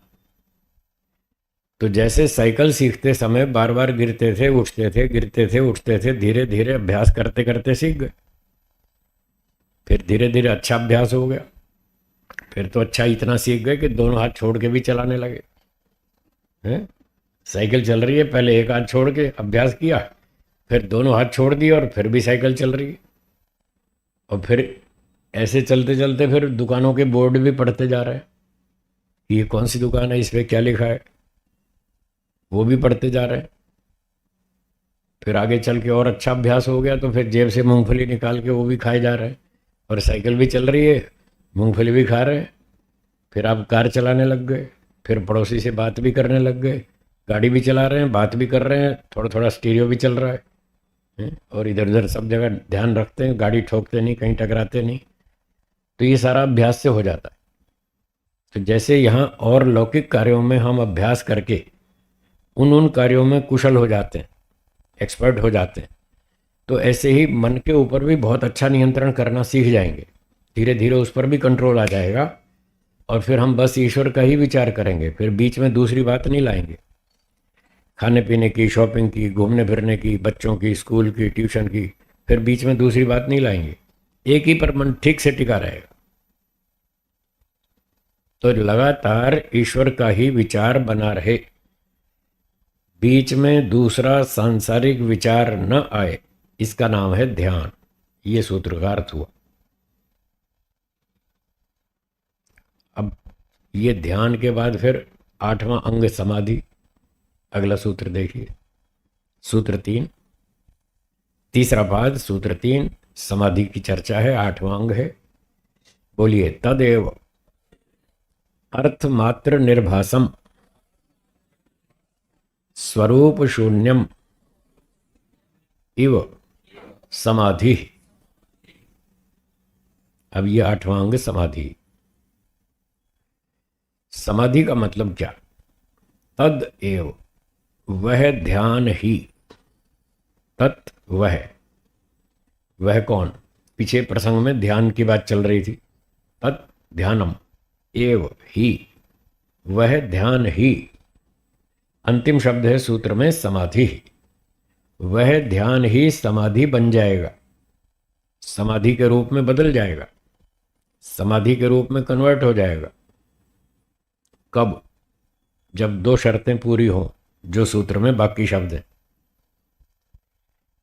तो जैसे साइकिल सीखते समय बार बार गिरते थे, उठते थे, गिरते थे, उठते थे, धीरे धीरे अभ्यास करते करते सीख गए। फिर धीरे धीरे अच्छा अभ्यास हो गया, फिर तो अच्छा इतना सीख गए कि दोनों हाथ छोड़ के भी चलाने लगे हैं। साइकिल चल रही है, पहले एक हाथ छोड़ के अभ्यास किया, फिर दोनों हाथ छोड़ दिए और फिर भी साइकिल चल रही है। और फिर ऐसे चलते चलते फिर दुकानों के बोर्ड भी पढ़ते जा रहे हैं, ये कौन सी दुकान है, इस पर क्या लिखा है, वो भी पढ़ते जा रहे हैं। फिर आगे चल के और अच्छा अभ्यास हो गया, तो फिर जेब से मूंगफली निकाल के वो भी खाए जा रहे हैं, और साइकिल भी चल रही है, मूंगफली भी खा रहे हैं। फिर आप कार चलाने लग गए, फिर पड़ोसी से बात भी करने लग गए, गाड़ी भी चला रहे हैं, बात भी कर रहे हैं, थोड़ा थोड़ा स्टीरियो भी चल रहा है, और इधर उधर सब जगह ध्यान रखते हैं, गाड़ी ठोकते नहीं, कहीं टकराते नहीं। तो ये सारा अभ्यास से हो जाता है। तो जैसे यहाँ और लौकिक कार्यों में हम अभ्यास करके उन कार्यों में कुशल हो जाते हैं, एक्सपर्ट हो जाते हैं, तो ऐसे ही मन के ऊपर भी बहुत अच्छा नियंत्रण करना सीख जाएंगे। धीरे धीरे उस पर भी कंट्रोल आ जाएगा, और फिर हम बस ईश्वर का ही विचार करेंगे, फिर बीच में दूसरी बात नहीं लाएंगे। खाने पीने की, शॉपिंग की, घूमने फिरने की, बच्चों की, स्कूल की, ट्यूशन की, फिर बीच में दूसरी बात नहीं लाएंगे। एक ही पर मन ठीक से टिका रहेगा। तो लगातार ईश्वर का ही विचार बना रहे, बीच में दूसरा सांसारिक विचार न आए, इसका नाम है ध्यान। ये सूत्र का अर्थ हुआ। अब ये ध्यान के बाद फिर 8वां अंग समाधि। अगला सूत्र देखिए, सूत्र 3, तीसरा पाद सूत्र 3, समाधि की चर्चा है, 8वां अंग है। बोलिए। तदेव अर्थमात्र निर्भासम स्वरूप शून्यम इव समाधि। अब ये आठवां अंग समाधि। समाधि का मतलब क्या? तद एव, वह ध्यान ही। तत् वह कौन? पीछे प्रसंग में ध्यान की बात चल रही थी। तत् ध्यानम एव ही, वह ध्यान ही। अंतिम शब्द है सूत्र में समाधि। वह ध्यान ही समाधि बन जाएगा, समाधि के रूप में बदल जाएगा, समाधि के रूप में कन्वर्ट हो जाएगा। कब? जब दो शर्तें पूरी हों, जो सूत्र में बाकी शब्द हैं।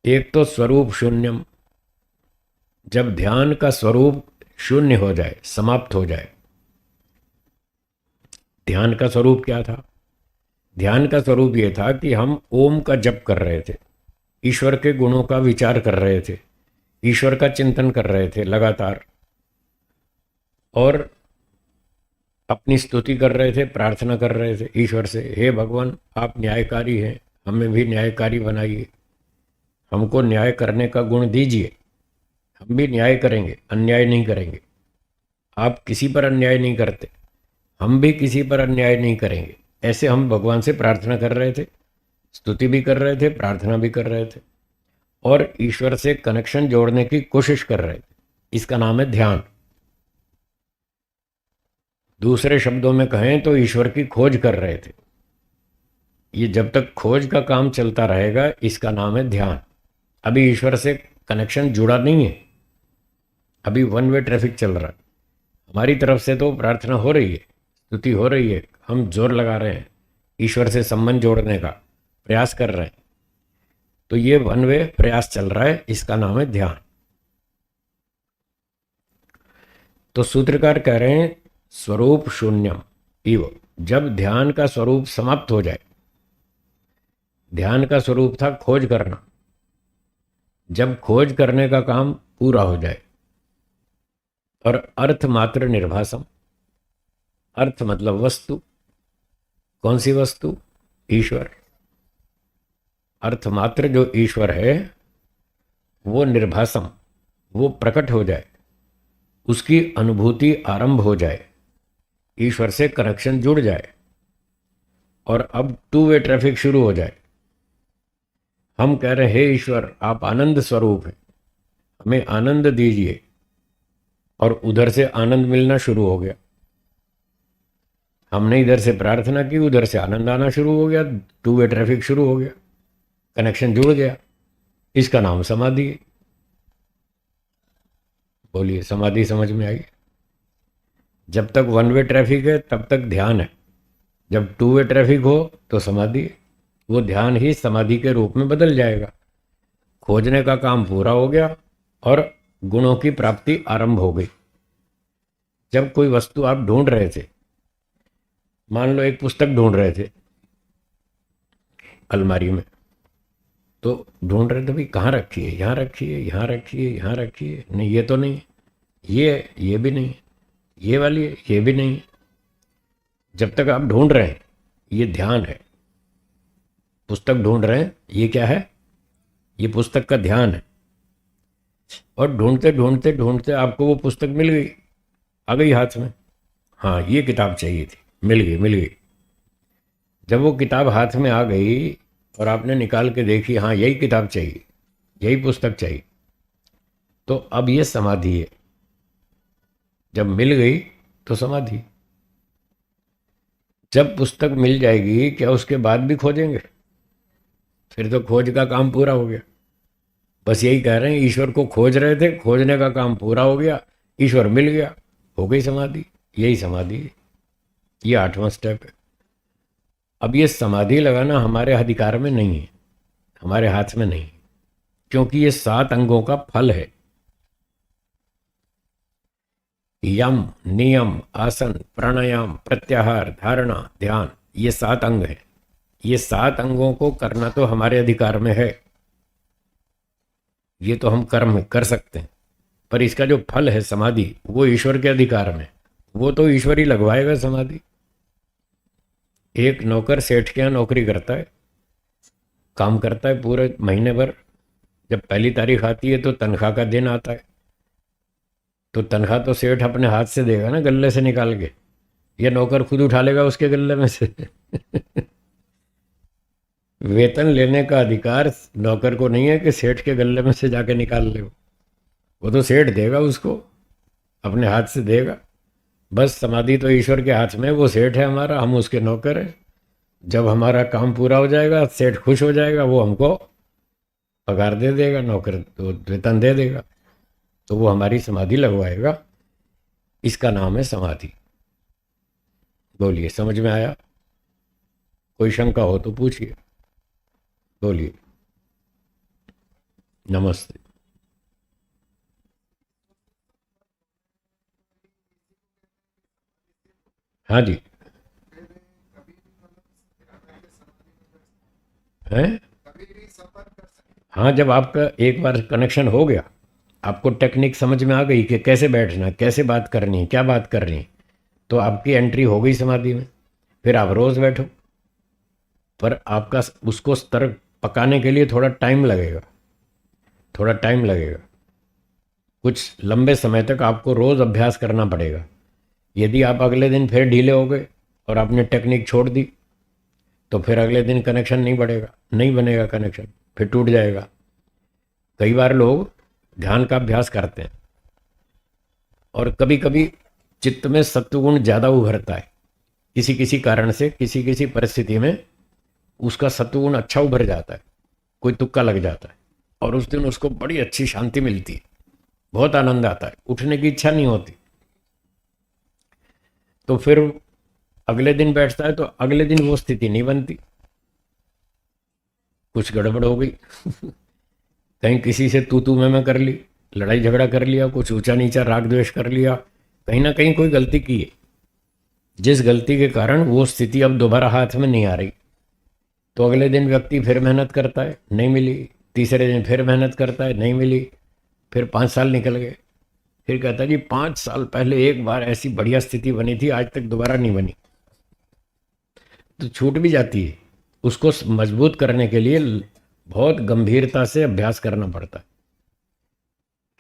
एक तो स्वरूप शून्यम, जब ध्यान का स्वरूप शून्य हो जाए, समाप्त हो जाए। ध्यान का स्वरूप क्या था? ध्यान का स्वरूप यह था कि हम ओम का जप कर रहे थे, ईश्वर के गुणों का विचार कर रहे थे, ईश्वर का चिंतन कर रहे थे लगातार, और अपनी स्तुति कर रहे थे, प्रार्थना कर रहे थे ईश्वर से, हे भगवान आप न्यायकारी हैं, हमें भी न्यायकारी बनाइए, हमको न्याय करने का गुण दीजिए, हम भी न्याय करेंगे, अन्याय नहीं करेंगे। आप किसी पर अन्याय नहीं करते, हम भी किसी पर अन्याय नहीं करेंगे। ऐसे हम भगवान से प्रार्थना कर रहे थे, स्तुति भी कर रहे थे, प्रार्थना भी कर रहे थे, और ईश्वर से कनेक्शन जोड़ने की कोशिश कर रहे थे। इसका नाम है ध्यान। दूसरे शब्दों में कहें तो ईश्वर की खोज कर रहे थे। ये जब तक खोज का काम चलता रहेगा, इसका नाम है ध्यान। अभी ईश्वर से कनेक्शन जुड़ा नहीं है, अभी वन वे ट्रैफिक चल रहा है। हमारी तरफ से तो प्रार्थना हो रही है, स्तुति हो रही है, हम जोर लगा रहे हैं, ईश्वर से संबंध जोड़ने का प्रयास कर रहे हैं, तो ये वन वे प्रयास चल रहा है, इसका नाम है ध्यान। तो सूत्रकार कह रहे हैं स्वरूप शून्यम इव, जब ध्यान का स्वरूप समाप्त हो जाए। ध्यान का स्वरूप था खोज करना, जब खोज करने का काम पूरा हो जाए, और अर्थ मात्र निर्भासम, अर्थ मतलब वस्तु। कौन सी वस्तु? ईश्वर। अर्थमात्र जो ईश्वर है वो निर्भासम, वो प्रकट हो जाए, उसकी अनुभूति आरंभ हो जाए, ईश्वर से कनेक्शन जुड़ जाए, और अब टू वे ट्रैफिक शुरू हो जाए। हम कह रहे हैं हे ईश्वर आप आनंद स्वरूप हैं, हमें आनंद दीजिए, और उधर से आनंद मिलना शुरू हो गया। हमने इधर से प्रार्थना की, उधर से आनंद आना शुरू हो गया, टू वे ट्रैफिक शुरू हो गया, कनेक्शन जुड़ गया। इसका नाम समाधि है। बोलिए, समाधि समझ में आई? जब तक वन वे ट्रैफिक है तब तक ध्यान है, जब टू वे ट्रैफिक हो तो समाधि है। वो ध्यान ही समाधि के रूप में बदल जाएगा। खोजने का काम पूरा हो गया और गुणों की प्राप्ति आरंभ हो गई। जब कोई वस्तु आप ढूंढ रहे थे, मान लो एक पुस्तक ढूंढ रहे थे अलमारी में, तो ढूंढ रहे थे भाई कहाँ रखी है, यहाँ रखी है, यहाँ रखी है, यहाँ रखी है, नहीं ये तो नहीं है, ये भी नहीं है, ये वाली है, ये भी नहीं है। जब तक आप ढूंढ रहे हैं ये ध्यान है। पुस्तक ढूंढ रहे हैं, ये क्या है? ये पुस्तक का ध्यान है। और ढूंढते ढूंढते ढूंढते आपको वो पुस्तक मिल गई, आ गई हाथ में। हाँ ये किताब चाहिए थी, मिल गई मिल गई। जब वो किताब हाथ में आ गई और आपने निकाल के देखी, हाँ यही किताब चाहिए, यही पुस्तक चाहिए, तो अब ये समाधि है। जब मिल गई तो समाधि। जब पुस्तक मिल जाएगी, क्या उसके बाद भी खोजेंगे? फिर तो खोज का काम पूरा हो गया। बस यही कह रहे हैं, ईश्वर को खोज रहे थे, खोजने का काम पूरा हो गया, ईश्वर मिल गया, हो गई समाधि। यही समाधि है, ये 8वां स्टेप है। अब ये समाधि लगाना हमारे अधिकार में नहीं है, हमारे हाथ में नहीं, क्योंकि ये 7 अंगों का फल है। यम, नियम, आसन, प्राणायाम, प्रत्याहार, धारणा, ध्यान, ये 7 अंग हैं। ये 7 अंगों को करना तो हमारे अधिकार में है, ये तो हम कर्म कर सकते हैं। पर इसका जो फल है समाधि, वो ईश्वर के अधिकार में, वो तो ईश्वर ही लगवाएगा समाधि। एक नौकर सेठ के यहाँ नौकरी करता है, काम करता है पूरे महीने भर, जब पहली तारीख आती है तो तनख्वाह का दिन आता है, तो तनख्वाह तो सेठ अपने हाथ से देगा ना, गल्ले से निकाल के, या नौकर खुद उठा लेगा उसके गल्ले में से। वेतन लेने का अधिकार नौकर को नहीं है कि सेठ के गल्ले में से जाके निकाल ले, वो तो सेठ देगा उसको, अपने हाथ से देगा। बस समाधि तो ईश्वर के हाथ में, वो सेठ है हमारा, हम उसके नौकर हैं। जब हमारा काम पूरा हो जाएगा, सेठ खुश हो जाएगा, वो हमको पगार दे देगा, नौकर तो वेतन दे देगा, तो वो हमारी समाधि लगवाएगा। इसका नाम है समाधि। बोलिए, समझ में आया? कोई शंका हो तो पूछिए। बोलिए। नमस्ते। हाँ जी। हैं? हाँ, जब आपका एक बार कनेक्शन हो गया, आपको टेक्निक समझ में आ गई कि कैसे बैठना, कैसे बात करनी है, क्या बात करनी है, तो आपकी एंट्री हो गई समाधि में। फिर आप रोज़ बैठो, पर आपका उसको स्तर पकाने के लिए थोड़ा टाइम लगेगा, थोड़ा टाइम लगेगा। कुछ लंबे समय तक आपको रोज़ अभ्यास करना पड़ेगा। यदि आप अगले दिन फिर ढीले हो गए और आपने टेक्निक छोड़ दी, तो फिर अगले दिन कनेक्शन नहीं बढ़ेगा, नहीं बनेगा कनेक्शन, फिर टूट जाएगा। कई बार लोग ध्यान का अभ्यास करते हैं और कभी कभी चित्त में सत्वगुण ज़्यादा उभरता है, किसी किसी कारण से, किसी किसी परिस्थिति में उसका सत्वगुण अच्छा उभर जाता है, कोई तुक्का लग जाता है, और उस दिन उसको बड़ी अच्छी शांति मिलती है, बहुत आनंद आता है, उठने की इच्छा नहीं होती। तो फिर अगले दिन बैठता है तो अगले दिन वो स्थिति नहीं बनती, कुछ गड़बड़ हो गई। कहीं किसी से तू मैं कर ली, लड़ाई झगड़ा कर लिया, कुछ ऊंचा नीचा राग द्वेष कर लिया, कहीं ना कहीं कोई गलती की है, जिस गलती के कारण वो स्थिति अब दोबारा हाथ में नहीं आ रही। तो अगले दिन व्यक्ति फिर मेहनत करता है, नहीं मिली, तीसरे दिन फिर मेहनत करता है, नहीं मिली, फिर 5 साल निकल गए, फिर कहता है जी 5 साल पहले एक बार ऐसी बढ़िया स्थिति बनी थी, आज तक दोबारा नहीं बनी। तो छूट भी जाती है। उसको मजबूत करने के लिए बहुत गंभीरता से अभ्यास करना पड़ता है,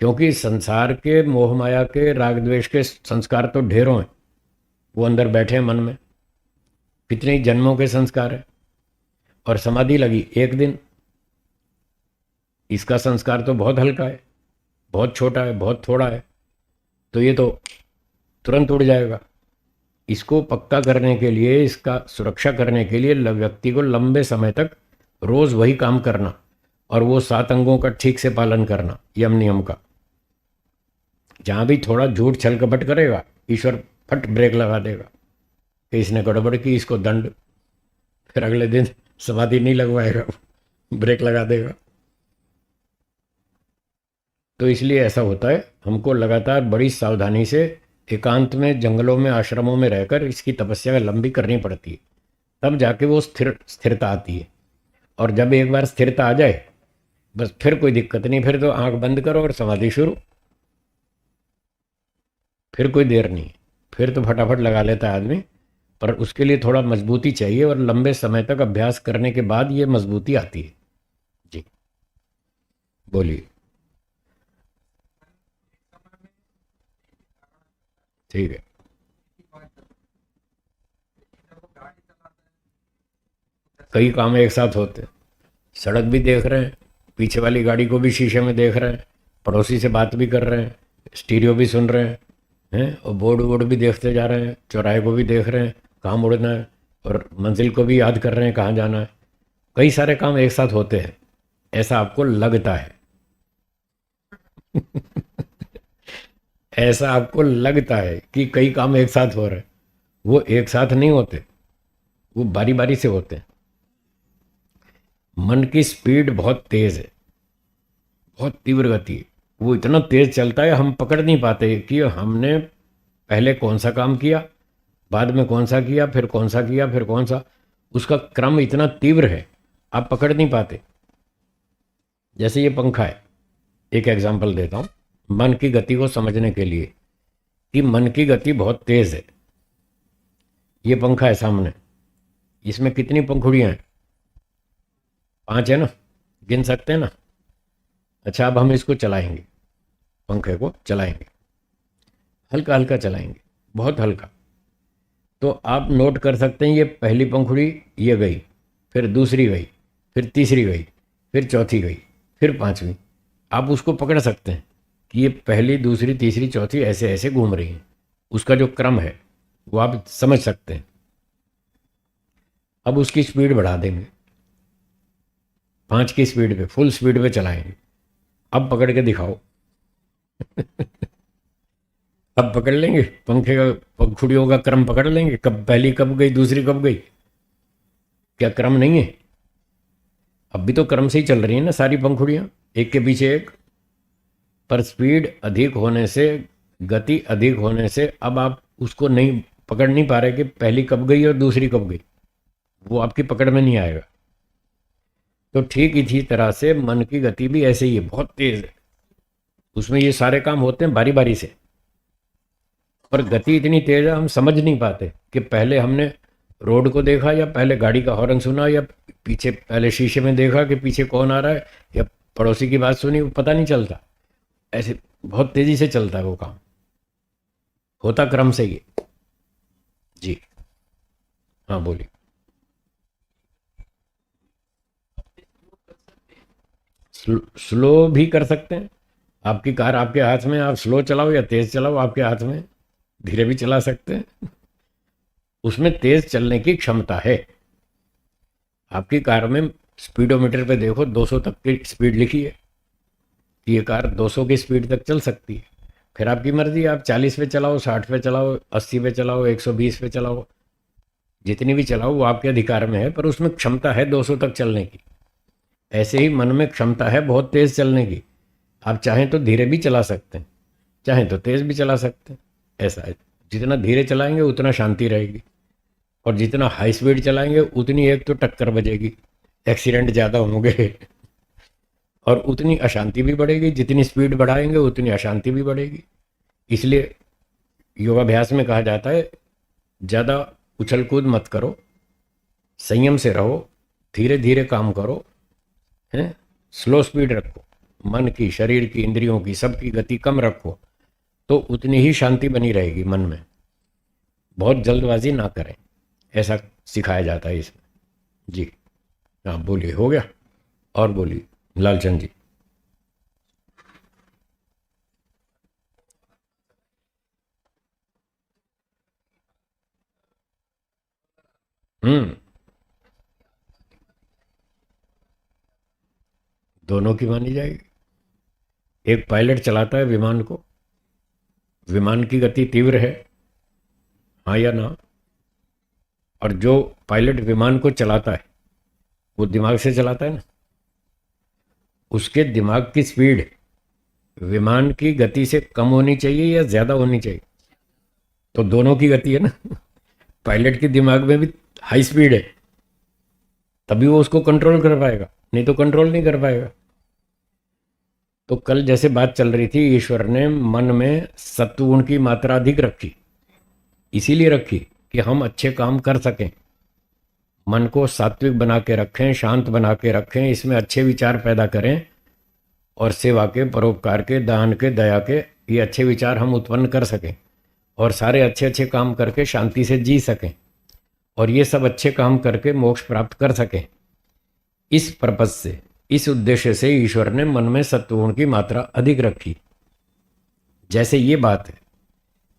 क्योंकि संसार के मोह माया के राग द्वेष के संस्कार तो ढेरों हैं, वो अंदर बैठे हैं मन में, कितने जन्मों के संस्कार है। और समाधि लगी एक दिन, इसका संस्कार तो बहुत हल्का है, बहुत छोटा है, बहुत थोड़ा है, तो ये तो तुरंत उड़ जाएगा। इसको पक्का करने के लिए, इसका सुरक्षा करने के लिए व्यक्ति को लंबे समय तक रोज वही काम करना, और वो 7 अंगों का ठीक से पालन करना, यम नियम का। जहां भी थोड़ा झूठ छल कपट करेगा, ईश्वर फट ब्रेक लगा देगा कि इसने गड़बड़ की, इसको दंड। फिर अगले दिन समाधि नहीं लगवाएगा, ब्रेक लगा देगा। तो इसलिए ऐसा होता है, हमको लगातार बड़ी सावधानी से एकांत में, जंगलों में, आश्रमों में रहकर इसकी तपस्या लंबी करनी पड़ती है, तब जाके वो स्थिरता आती है। और जब एक बार स्थिरता आ जाए, बस फिर कोई दिक्कत नहीं, फिर तो आंख बंद करो और समाधि शुरू, फिर कोई देर नहीं, फिर तो फटाफट लगा लेता है आदमी। पर उसके लिए थोड़ा मजबूती चाहिए, और लंबे समय तक अभ्यास करने के बाद ये मजबूती आती है। जी, बोलिए। ठीक है। कई काम एक साथ होते हैं, सड़क भी देख रहे हैं, पीछे वाली गाड़ी को भी शीशे में देख रहे हैं, पड़ोसी से बात भी कर रहे हैं, स्टीरियो भी सुन रहे हैं, और बोर्ड वोर्ड भी देखते जा रहे हैं, चौराहे को भी देख रहे हैं कहाँ मुड़ना है, और मंजिल को भी याद कर रहे हैं कहाँ जाना है। कई सारे काम एक साथ होते हैं, ऐसा आपको लगता है। ऐसा आपको लगता है कि कई काम एक साथ हो रहे हैं, वो एक साथ नहीं होते, वो बारी बारी से होते हैं। मन की स्पीड बहुत तेज है, बहुत तीव्र गति है, वो इतना तेज चलता है, हम पकड़ नहीं पाते कि हमने पहले कौन सा काम किया, बाद में कौन सा किया, फिर कौन सा किया, फिर कौन सा। उसका क्रम इतना तीव्र है, आप पकड़ नहीं पाते। जैसे ये पंखा है, एक एग्जांपल देता हूँ। मन की गति को समझने के लिए कि मन की गति बहुत तेज है। ये पंखा है सामने, इसमें कितनी पंखुड़ियां हैं? 5 है ना, गिन सकते हैं ना। अच्छा, अब हम इसको चलाएंगे, पंखे को चलाएंगे, हल्का हल्का चलाएंगे, बहुत हल्का। तो आप नोट कर सकते हैं, ये पहली पंखुड़ी ये गई, फिर दूसरी गई, फिर तीसरी गई, फिर चौथी गई, फिर पांचवी। आप उसको पकड़ सकते हैं कि ये पहली, दूसरी, तीसरी, चौथी ऐसे ऐसे घूम रही हैं। उसका जो क्रम है वो आप समझ सकते हैं। अब उसकी स्पीड बढ़ा देंगे, 5 की स्पीड पे, फुल स्पीड पे चलाएंगे। अब पकड़ के दिखाओ। अब पकड़ लेंगे पंखे का, पंखुड़ियों का क्रम पकड़ लेंगे, कब पहली कब गई, दूसरी कब गई? क्या क्रम नहीं है? अब भी तो क्रम से ही चल रही है ना सारी पंखुड़ियां, एक के पीछे एक। पर स्पीड अधिक होने से, गति अधिक होने से अब आप उसको नहीं पकड़ नहीं पा रहे कि पहली कब गई और दूसरी कब गई। वो आपकी पकड़ में नहीं आएगा। तो ठीक इसी तरह से मन की गति भी ऐसे ही है, बहुत तेज है। उसमें ये सारे काम होते हैं बारी बारी से, पर गति इतनी तेज है हम समझ नहीं पाते कि पहले हमने रोड को देखा, या पहले गाड़ी का हॉर्न सुना, या पीछे पहले शीशे में देखा कि पीछे कौन आ रहा है, या पड़ोसी की बात सुनी, वो पता नहीं चलता। ऐसे बहुत तेजी से चलता है वो काम, होता क्रम से ही। जी हाँ, बोलिए। स्लो भी कर सकते हैं। आपकी कार आपके हाथ में, आप स्लो चलाओ या तेज चलाओ आपके हाथ में, धीरे भी चला सकते हैं। उसमें तेज चलने की क्षमता है। आपकी कार में स्पीडोमीटर पे देखो, 200 तक की स्पीड लिखी है कि ये कार 200 की स्पीड तक चल सकती है। फिर आपकी मर्जी, आप 40 पे चलाओ, 60 पे चलाओ, 80 पे चलाओ, 120 पे चलाओ, जितनी भी चलाओ वो आपके अधिकार में है, पर उसमें क्षमता है 200 तक चलने की। ऐसे ही मन में क्षमता है बहुत तेज चलने की। आप चाहें तो धीरे भी चला सकते हैं, चाहें तो तेज भी चला सकते हैं। ऐसा है, जितना धीरे चलाएंगे उतना शांति रहेगी, और जितना हाई स्पीड चलाएंगे उतनी एक तो टक्कर बजेगी, एक्सीडेंट ज़्यादा होंगे, और उतनी अशांति भी बढ़ेगी। जितनी स्पीड बढ़ाएंगे उतनी अशांति भी बढ़ेगी। इसलिए योगाभ्यास में कहा जाता है, ज़्यादा उछल कूद मत करो, संयम से रहो, धीरे धीरे काम करो, हैं, स्लो स्पीड रखो, मन की, शरीर की, इंद्रियों की, सबकी गति कम रखो, तो उतनी ही शांति बनी रहेगी मन में। बहुत जल्दबाजी ना करें, ऐसा सिखाया जाता है इसमें। जी हाँ, बोलिए, हो गया? और बोलिए लालचंद जी। हम्म, दोनों की मानी जाएगी। एक पायलट चलाता है विमान को, विमान की गति तीव्र है, हाँ या ना? और जो पायलट विमान को चलाता है वो दिमाग से चलाता है ना, उसके दिमाग की स्पीड विमान की गति से कम होनी चाहिए या ज़्यादा होनी चाहिए? तो दोनों की गति है ना। पायलट के दिमाग में भी हाई स्पीड है, तभी वो उसको कंट्रोल कर पाएगा, नहीं तो कंट्रोल नहीं कर पाएगा। तो कल जैसे बात चल रही थी, ईश्वर ने मन में सत्वगुण की मात्रा अधिक रखी, इसीलिए रखी कि हम अच्छे काम कर सकें, मन को सात्विक बना के रखें, शांत बना के रखें, इसमें अच्छे विचार पैदा करें, और सेवा के, परोपकार के, दान के, दया के, ये अच्छे विचार हम उत्पन्न कर सकें, और सारे अच्छे अच्छे काम करके शांति से जी सकें, और ये सब अच्छे काम करके मोक्ष प्राप्त कर सकें। इस पर्पज से, इस उद्देश्य से ईश्वर ने मन में सत्वगुण की मात्रा अधिक रखी। जैसे ये बात है,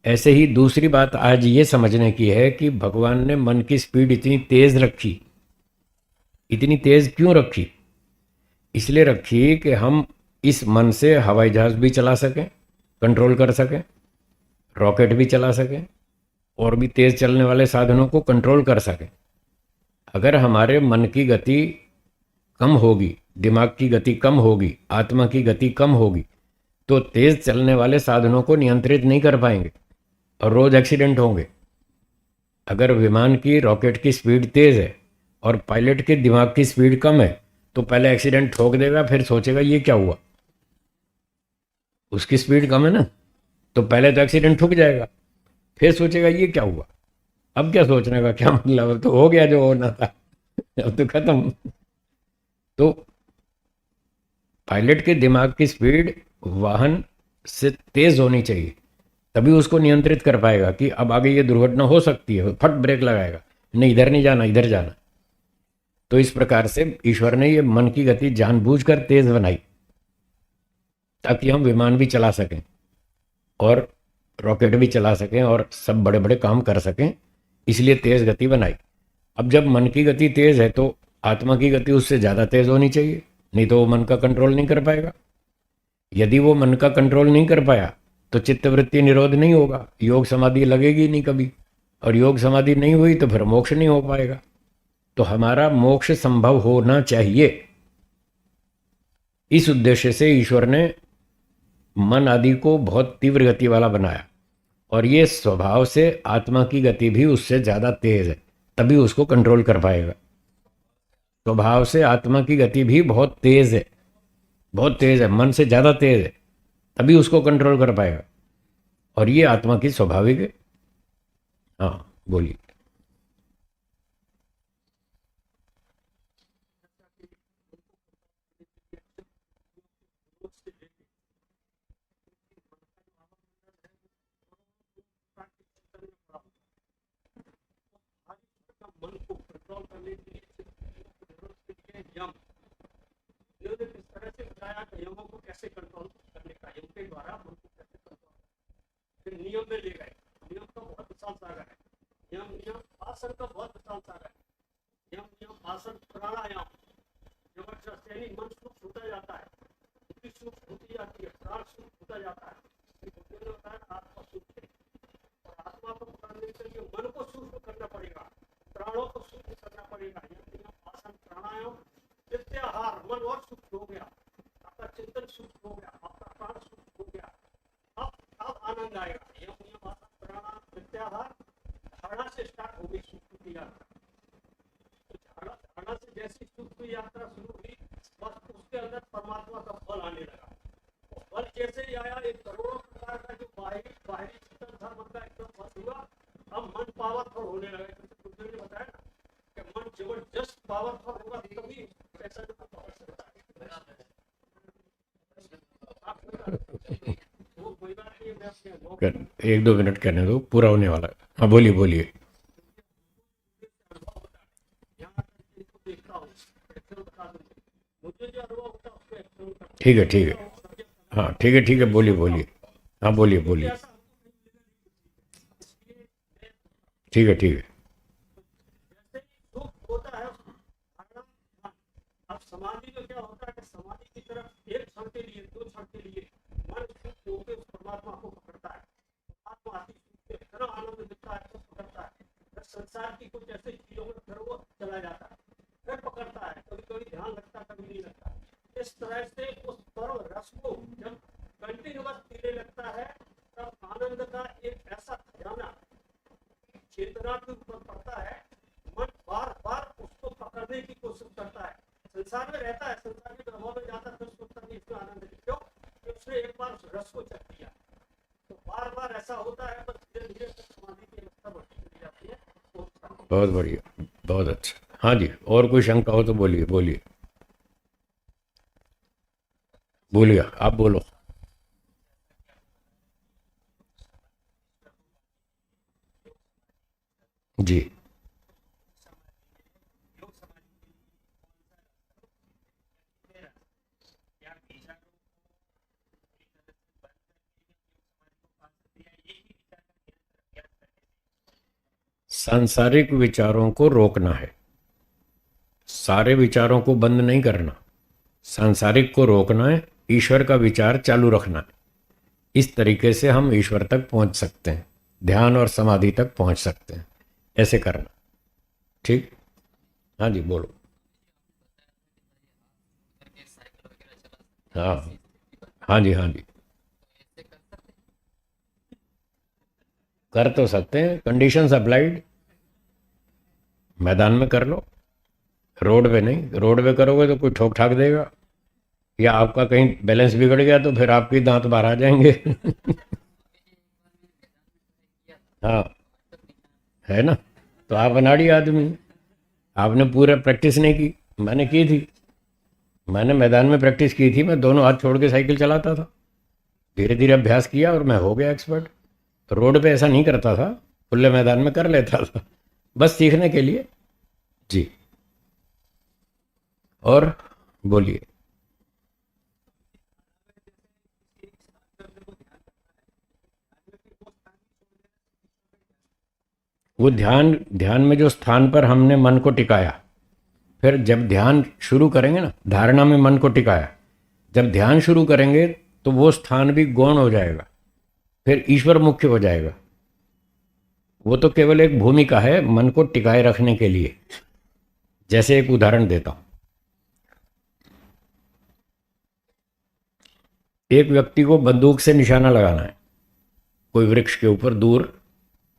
ऐसे ही दूसरी बात आज ये समझने की है कि भगवान ने मन की स्पीड इतनी तेज रखी। इतनी तेज क्यों रखी? इसलिए रखी कि हम इस मन से हवाई जहाज भी चला सकें, कंट्रोल कर सकें, रॉकेट भी चला सकें, और भी तेज चलने वाले साधनों को कंट्रोल कर सकें। अगर हमारे मन की गति कम होगी, दिमाग की गति कम होगी, आत्मा की गति कम होगी, तो तेज चलने वाले साधनों को नियंत्रित नहीं कर पाएंगे और रोज एक्सीडेंट होंगे। अगर विमान की, रॉकेट की स्पीड तेज है और पायलट के दिमाग की स्पीड कम है, तो पहले एक्सीडेंट ठोक देगा, फिर सोचेगा ये क्या हुआ। उसकी स्पीड कम है ना, तो पहले तो एक्सीडेंट ठुक जाएगा, फिर सोचेगा ये क्या हुआ, अब क्या सोचने का क्या मतलब, अब तो हो गया जो होना था, अब तो खत्म। तो पायलट के दिमाग की स्पीड वाहन से तेज होनी चाहिए, तभी उसको नियंत्रित कर पाएगा कि अब आगे ये दुर्घटना हो सकती है, फट ब्रेक लगाएगा, नहीं इधर नहीं जाना इधर जाना। तो इस प्रकार से ईश्वर ने ये मन की गति जानबूझकर तेज बनाई, ताकि हम विमान भी चला सकें और रॉकेट भी चला सकें और सब बड़े बड़े काम कर सकें, इसलिए तेज गति बनाई। अब जब मन की गति तेज है तो आत्मा की गति उससे ज़्यादा तेज होनी चाहिए, नहीं तो वो मन का कंट्रोल नहीं कर पाएगा। यदि वो मन का कंट्रोल नहीं कर पाया तो चित्तवृत्ति निरोध नहीं होगा, योग समाधि लगेगी नहीं कभी, और योग समाधि नहीं हुई तो फिर मोक्ष नहीं हो पाएगा। तो हमारा मोक्ष संभव होना चाहिए, इस उद्देश्य से ईश्वर ने मन आदि को बहुत तीव्र गति वाला बनाया, और ये स्वभाव से आत्मा की गति भी उससे ज़्यादा तेज है, तभी उसको कंट्रोल कर पाएगा। स्वभाव से आत्मा की गति भी बहुत तेज है, बहुत तेज है, मन से ज़्यादा तेज है, तभी उसको कंट्रोल कर पाएगा, और ये आत्मा की स्वाभाविक है। हाँ बोलिए। मन को कंट्रोल करने के लिए यम, इन्होंने किस तरह से बताया कि यमों को कैसे कंट्रोल करने का, यम के द्वारा मन को कैसे कंट्रोल, फिर नियम में ले गए। नियम का बहुत विशाल सागर है, यम नियम आसन का बहुत विशाल सागर है। यम नियम आसन प्राणायाम जबरदस्त, यानी मन सूक्ष्म होता जाता है, बुद्धि सूक्ष्म होती जाती है, प्राण सूक्ष्म होता जाता है। उन्होंने बताया आत्मा सूक्ष्म है, और आत्मा को पकड़ने के लिए मन को सूक्ष्म करना पड़ेगा, प्राणों को सूक्ष्म करना पड़ेगा। यम आसन प्राणायाम प्रत्याहार, मन और सूक्ष्म हो गया, आपका चिंतन सूक्ष्म हो गया, आपका प्राण सूक्ष्म हो गया, अब आनंद आएगा। यम नियम आसन प्राणायाम प्रत्याहार, धारणा से स्टार्ट हो गई सूक्ष्म की यात्रा। तो धारणा से जैसी सूक्ष्म यात्रा शुरू हुई, बस उसके अंदर परमात्मा का बल आने लगा। और बल जैसे ही आया, एक करोड़ों प्रकार का जो बाहरी बाहरी चिंतन था मन का एकदम बस हुआ, अब मन पावरफुल होने लगा। जैसे बुद्ध ने बताया ना कि मन जबरदस्त पावरफुल होगा तभी ऐसा जो पकड़ सकता है। वो कोई बात नहीं, मैं अपने एक दो मिनट कहने दो, पूरा होने वाला है। हाँ बोलिए बोलिए। यहाँ इनको देखता हूँ, एक्शन बता दूंगा, मुझे जो अनुभव होता है उसको एक्शन करता ठीक है ठीक है, हाँ ठीक है बोलिए बोलिए। हाँ बोलिए हूँ। बोलिए। ऐसा ठीक है। जैसे ही दुख होता है भागना ध्यान। अब समाधि में क्या होता है कि समाधि की तरफ एक क्षण के लिए, दो क्षण के लिए मन सूक्ष्म होकर उस परमात्मा को पकड़ता है, परमात्मा अति सूक्ष्म है, इतना आनंद देता है, तो पकड़ता है। फिर संसार की कुछ ऐसी चीजों में फिर वो चला जाता है, फिर पकड़ता है, कभी कभी ध्यान लगता है, कभी नहीं लगता। इस तरह से उस परम रस को जब कंटिन्यूअस पीने लगता है, तब आनंद का एक ऐसा खजाना चेतना के ऊपर पड़ता है। मन बार बार उसको पकड़ने की कोशिश करता है, संसार में रहता है, संसार के प्रभाव में जाता है, फिर सोचता है इसमें आनंद है, क्यों कि उसने एक बार उस रस को चख लिया। तो बार बार ऐसा होता है, बस धीरे धीरे समाधि की अवस्था बढ़ती चली जाती है। बहुत बढ़िया, बहुत अच्छा। हाँ जी, और कोई शंका हो तो बोलिए बोलिए बोलिए, आप बोलो। जी। सांसारिक विचारों को रोकना है, सारे विचारों को बंद नहीं करना, सांसारिक को रोकना है, ईश्वर का विचार चालू रखना है। इस तरीके से हम ईश्वर तक पहुंच सकते हैं, ध्यान और समाधि तक पहुंच सकते हैं, ऐसे करना। ठीक। हाँ जी बोलो। हाँ हाँ जी हाँ जी, कर तो सकते हैं, कंडीशंस अप्लाइड। मैदान में कर लो, रोड पे नहीं, रोड पे करोगे तो कोई ठोक ठाक देगा, या आपका कहीं बैलेंस बिगड़ गया तो फिर आपके दांत बाहर आ जाएंगे। हाँ, है ना। तो आप अनाड़ी आदमी हैं। आपने पूरा प्रैक्टिस नहीं की, मैंने की थी। मैंने मैदान में प्रैक्टिस की थी, मैं दोनों हाथ छोड़ के साइकिल चलाता था। धीरे धीरे अभ्यास किया और मैं हो गया एक्सपर्ट। तो रोड पे ऐसा नहीं करता था, खुले मैदान में कर लेता था, बस सीखने के लिए। जी, और बोलिए। वो ध्यान, ध्यान में जो स्थान पर हमने मन को टिकाया, फिर जब ध्यान शुरू करेंगे ना, धारणा में मन को टिकाया, जब ध्यान शुरू करेंगे तो वो स्थान भी गौण हो जाएगा, फिर ईश्वर मुख्य हो जाएगा। वो तो केवल एक भूमिका है मन को टिकाए रखने के लिए। जैसे एक उदाहरण देता हूं, एक व्यक्ति को बंदूक से निशाना लगाना है, कोई वृक्ष के ऊपर दूर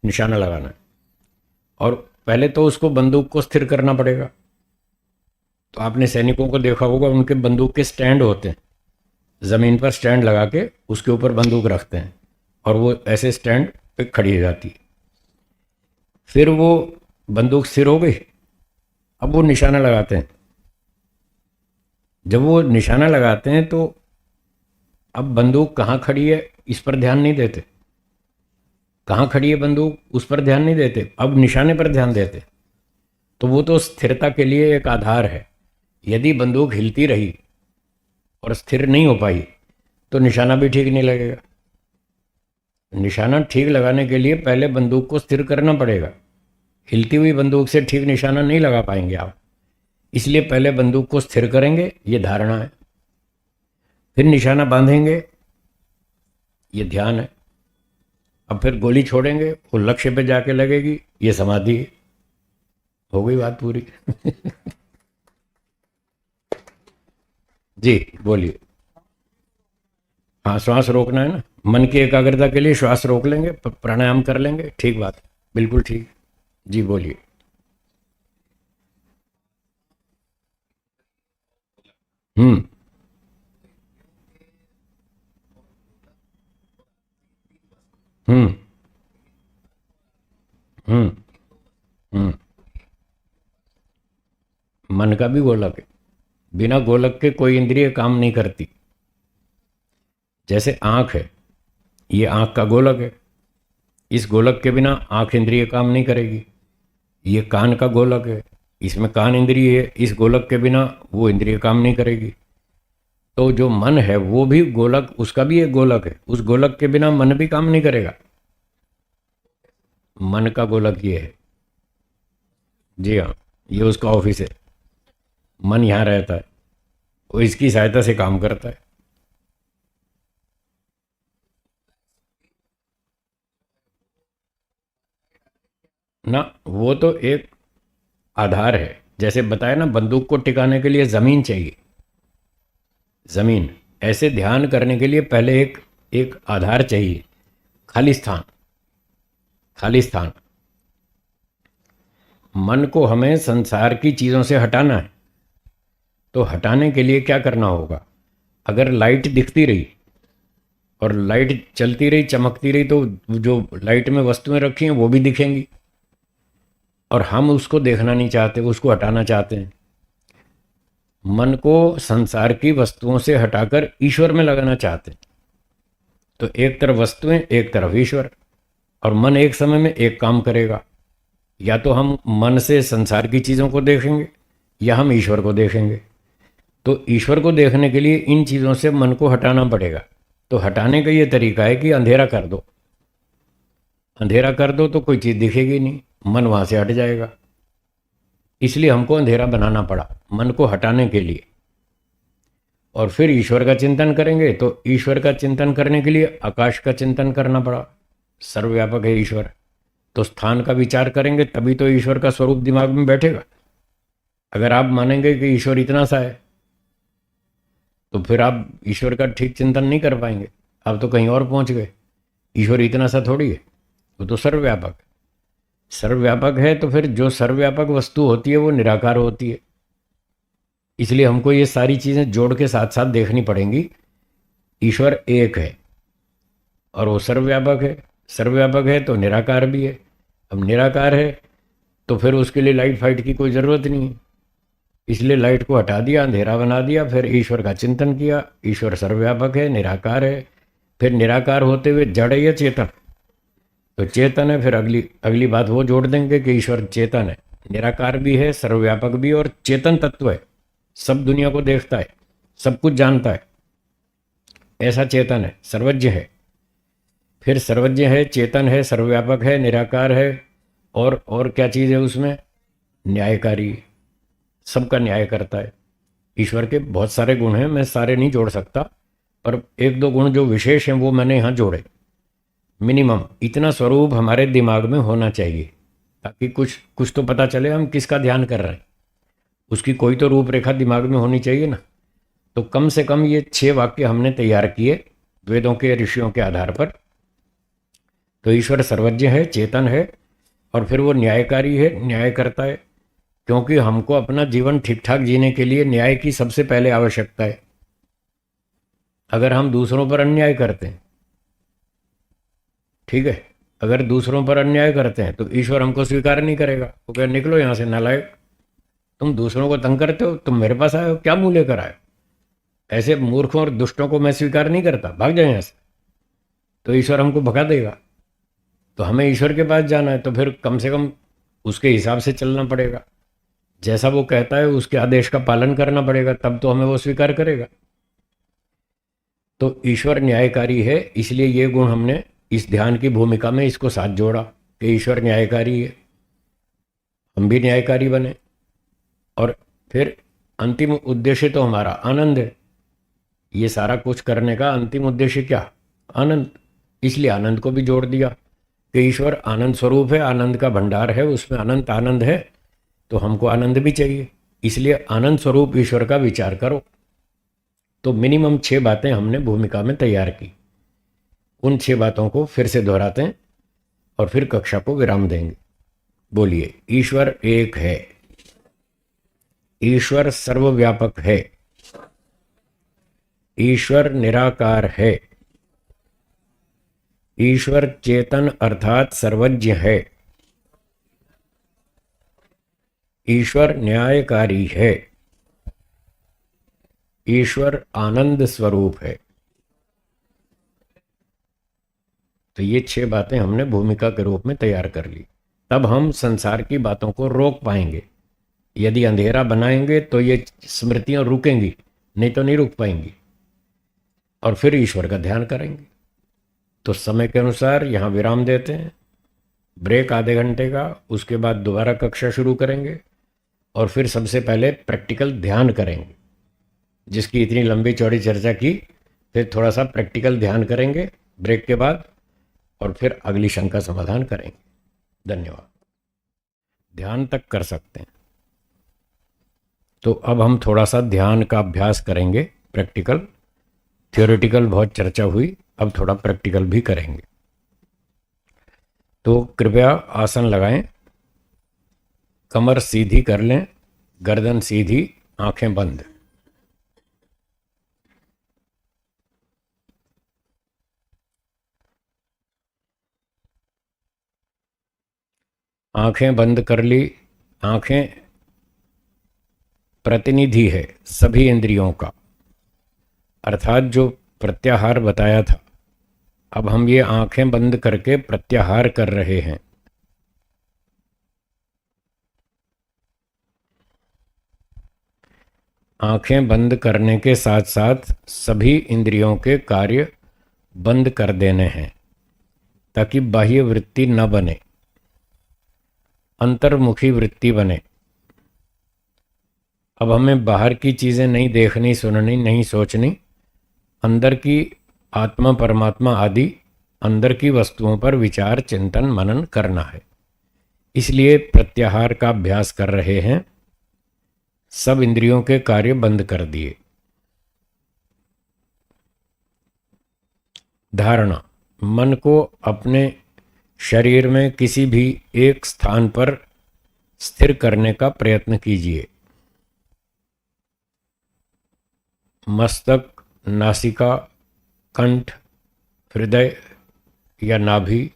निशाना लगाना है, और पहले तो उसको बंदूक को स्थिर करना पड़ेगा। तो आपने सैनिकों को देखा होगा, उनके बंदूक के स्टैंड होते हैं, ज़मीन पर स्टैंड लगा के उसके ऊपर बंदूक रखते हैं और वो ऐसे स्टैंड पे खड़ी हो जाती है। फिर वो बंदूक स्थिर हो गई, अब वो निशाना लगाते हैं। जब वो निशाना लगाते हैं तो अब बंदूक कहाँ खड़ी है इस पर ध्यान नहीं देते, कहाँ खड़ी है बंदूक उस पर ध्यान नहीं देते, अब निशाने पर ध्यान देते। तो वो तो स्थिरता के लिए एक आधार है। यदि बंदूक हिलती रही और स्थिर नहीं हो पाई तो निशाना भी ठीक नहीं लगेगा। निशाना ठीक लगाने के लिए पहले बंदूक को स्थिर करना पड़ेगा। हिलती हुई बंदूक से ठीक निशाना नहीं लगा पाएंगे आप, इसलिए पहले बंदूक को स्थिर करेंगे, ये धारणा है। फिर निशाना बांधेंगे, ये ध्यान है। अब फिर गोली छोड़ेंगे, वो लक्ष्य पे जाके लगेगी, ये समाधि है। हो गई बात पूरी। जी बोलिए। हाँ, श्वास रोकना है ना, मन की एकाग्रता के लिए श्वास रोक लेंगे, प्राणायाम कर लेंगे, ठीक बात, बिल्कुल ठीक। जी बोलिए। हम्म। हम्म। हम्म। हम्म। मन का भी गोलक है, बिना गोलक के कोई इंद्रिय काम नहीं करती। जैसे आंख है, ये आंख का गोलक है, इस गोलक के बिना आंख इंद्रिय काम नहीं करेगी। ये कान का गोलक है, इसमें कान इंद्रिय है, इस गोलक के बिना वो इंद्रिय काम नहीं करेगी। तो जो मन है वो भी गोलक, उसका भी एक गोलक है, उस गोलक के बिना मन भी काम नहीं करेगा। मन का गोलक ये है। जी हाँ, ये उसका ऑफिस है। मन यहाँ रहता है, वो इसकी सहायता से काम करता है ना। वो तो एक आधार है। जैसे बताया ना, बंदूक को टिकाने के लिए जमीन चाहिए, जमीन। ऐसे ध्यान करने के लिए पहले एक एक आधार चाहिए, खाली स्थान। खाली स्थान। मन को हमें संसार की चीज़ों से हटाना है, तो हटाने के लिए क्या करना होगा? अगर लाइट दिखती रही और लाइट चलती रही, चमकती रही, तो जो लाइट में वस्तुएं रखी हैं वो भी दिखेंगी, और हम उसको देखना नहीं चाहते, उसको हटाना चाहते हैं। मन को संसार की वस्तुओं से हटाकर ईश्वर में लगाना चाहते हैं। तो एक तरफ वस्तुएं, एक तरफ ईश्वर, और मन एक समय में एक काम करेगा। या तो हम मन से संसार की चीज़ों को देखेंगे या हम ईश्वर को देखेंगे। तो ईश्वर को देखने के लिए इन चीज़ों से मन को हटाना पड़ेगा। तो हटाने का ये तरीका है कि अंधेरा कर दो। अंधेरा कर दो तो कोई चीज़ दिखेगी नहीं, मन वहाँ से हट जाएगा। इसलिए हमको अंधेरा बनाना पड़ा मन को हटाने के लिए। और फिर ईश्वर का चिंतन करेंगे, तो ईश्वर का चिंतन करने के लिए आकाश का चिंतन करना पड़ा। सर्वव्यापक है ईश्वर, तो स्थान का विचार करेंगे तभी तो ईश्वर का स्वरूप दिमाग में बैठेगा। अगर आप मानेंगे कि ईश्वर इतना सा है तो फिर आप ईश्वर का ठीक चिंतन नहीं कर पाएंगे, आप तो कहीं और पहुंच गए। ईश्वर इतना सा थोड़ी है, वो तो सर्वव्यापक है। सर्वव्यापक है तो फिर जो सर्वव्यापक वस्तु होती है वो निराकार होती है। इसलिए हमको ये सारी चीज़ें जोड़ के साथ साथ देखनी पड़ेंगी। ईश्वर एक है और वो सर्वव्यापक है। सर्वव्यापक है तो निराकार भी है। अब निराकार है तो फिर उसके लिए लाइट फाइट की कोई ज़रूरत नहीं है। इसलिए लाइट को हटा दिया, अंधेरा बना दिया, फिर ईश्वर का चिंतन किया। ईश्वर सर्वव्यापक है, निराकार है। फिर निराकार होते हुए जड़ है या चेतन? तो चेतन है। फिर अगली अगली बात वो जोड़ देंगे कि ईश्वर चेतन है, निराकार भी है, सर्वव्यापक भी और चेतन तत्व है। सब दुनिया को देखता है, सब कुछ जानता है, ऐसा चेतन है, सर्वज्ञ है। फिर सर्वज्ञ है, चेतन है, सर्वव्यापक है, निराकार है, और क्या चीज़ है उसमें? न्यायकारी, सबका न्याय करता है। ईश्वर के बहुत सारे गुण हैं, मैं सारे नहीं जोड़ सकता, पर एक दो गुण जो विशेष हैं वो मैंने यहाँ जोड़े। मिनिमम इतना स्वरूप हमारे दिमाग में होना चाहिए ताकि कुछ कुछ तो पता चले हम किसका ध्यान कर रहे हैं। उसकी कोई तो रूपरेखा दिमाग में होनी चाहिए ना। तो कम से कम ये 6 वाक्य हमने तैयार किए वेदों के, ऋषियों के आधार पर। तो ईश्वर सर्वज्ञ है, चेतन है, और फिर वो न्यायकारी है, न्याय करता है। क्योंकि हमको अपना जीवन ठीक ठाक जीने के लिए न्याय की सबसे पहले आवश्यकता है। अगर हम दूसरों पर अन्याय करते हैं, ठीक है, अगर दूसरों पर अन्याय करते हैं तो ईश्वर हमको स्वीकार नहीं करेगा। वो कहे निकलो यहाँ से नालायक, तुम दूसरों को तंग करते हो, तुम मेरे पास आए हो, क्या मुँह लेकर आए? ऐसे मूर्खों और दुष्टों को मैं स्वीकार नहीं करता, भाग जाए यहाँ से। तो ईश्वर हमको भगा देगा। तो हमें ईश्वर के पास जाना है तो फिर कम से कम उसके हिसाब से चलना पड़ेगा। जैसा वो कहता है उसके आदेश का पालन करना पड़ेगा, तब तो हमें वो स्वीकार करेगा। तो ईश्वर न्यायकारी है, इसलिए ये गुण हमने इस ध्यान की भूमिका में इसको साथ जोड़ा कि ईश्वर न्यायकारी है, हम भी न्यायकारी बने। और फिर अंतिम उद्देश्य तो हमारा आनंद है। ये सारा कुछ करने का अंतिम उद्देश्य क्या? आनंद। इसलिए आनंद को भी जोड़ दिया कि ईश्वर आनंद स्वरूप है, आनंद का भंडार है, उसमें अनंत आनंद है, तो हमको आनंद भी चाहिए। इसलिए आनंद स्वरूप ईश्वर का विचार करो। तो मिनिमम 6 बातें हमने भूमिका में तैयार की। उन 6 बातों को फिर से दोहराते हैं और फिर कक्षा को विराम देंगे। बोलिए, ईश्वर एक है, ईश्वर सर्वव्यापक है, ईश्वर निराकार है, ईश्वर चेतन अर्थात सर्वज्ञ है, ईश्वर न्यायकारी है, ईश्वर आनंद स्वरूप है। तो ये 6 बातें हमने भूमिका के रूप में तैयार कर ली। तब हम संसार की बातों को रोक पाएंगे। यदि अंधेरा बनाएंगे तो ये स्मृतियां रुकेंगी, नहीं तो नहीं रुक पाएंगी। और फिर ईश्वर का ध्यान करेंगे। तो समय के अनुसार यहाँ विराम देते हैं, ब्रेक आधे घंटे का, उसके बाद दोबारा कक्षा शुरू करेंगे और फिर सबसे पहले प्रैक्टिकल ध्यान करेंगे। जिसकी इतनी लंबी चौड़ी चर्चा की, फिर थोड़ा सा प्रैक्टिकल ध्यान करेंगे ब्रेक के बाद, और फिर अगली शंका समाधान करेंगे। धन्यवाद। ध्यान तक कर सकते हैं। तो अब हम थोड़ा सा ध्यान का अभ्यास करेंगे, प्रैक्टिकल। थियोरेटिकल बहुत चर्चा हुई, अब थोड़ा प्रैक्टिकल भी करेंगे। तो कृपया आसन लगाएं, कमर सीधी कर लें, गर्दन सीधी, आंखें बंद। आंखें बंद कर ली। आंखें प्रतिनिधि है सभी इंद्रियों का, अर्थात जो प्रत्याहार बताया था। अब हम ये आंखें बंद करके प्रत्याहार कर रहे हैं। आंखें बंद करने के साथ साथ सभी इंद्रियों के कार्य बंद कर देने हैं ताकि बाह्य वृत्ति न बने, अंतर्मुखी वृत्ति बने। अब हमें बाहर की चीज़ें नहीं देखनी, सुननी, नहीं सोचनी। अंदर की आत्मा, परमात्मा आदि अंदर की वस्तुओं पर विचार, चिंतन, मनन करना है। इसलिए प्रत्याहार का अभ्यास कर रहे हैं। सब इंद्रियों के कार्य बंद कर दिए। धारणा, मन को अपने शरीर में किसी भी एक स्थान पर स्थिर करने का प्रयत्न कीजिए। मस्तक, नासिका, कंठ, हृदय या नाभि,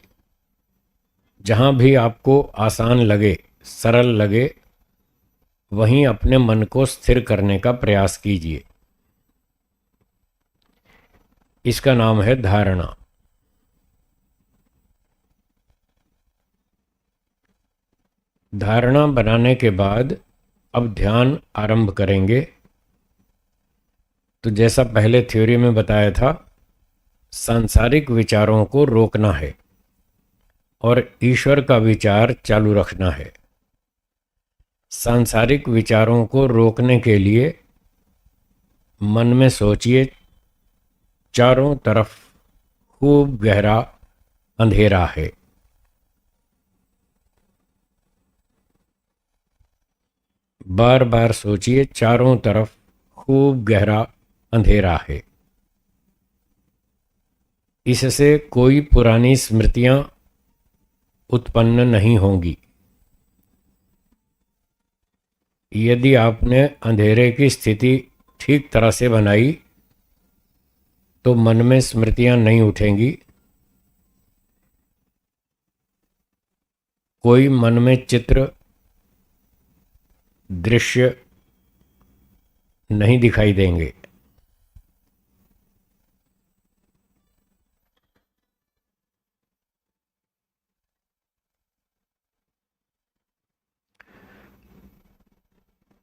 जहाँ भी आपको आसान लगे, सरल लगे, वहीं अपने मन को स्थिर करने का प्रयास कीजिए। इसका नाम है धारणा। धारणा बनाने के बाद अब ध्यान आरंभ करेंगे। तो जैसा पहले थ्योरी में बताया था, सांसारिक विचारों को रोकना है और ईश्वर का विचार चालू रखना है। सांसारिक विचारों को रोकने के लिए मन में सोचिए, चारों तरफ खूब गहरा अंधेरा है। बार बार सोचिए, चारों तरफ खूब गहरा अंधेरा है। इससे कोई पुरानी स्मृतियां उत्पन्न नहीं होंगी। यदि आपने अंधेरे की स्थिति ठीक तरह से बनाई तो मन में स्मृतियां नहीं उठेंगी। कोई मन में चित्र, दृश्य नहीं दिखाई देंगे।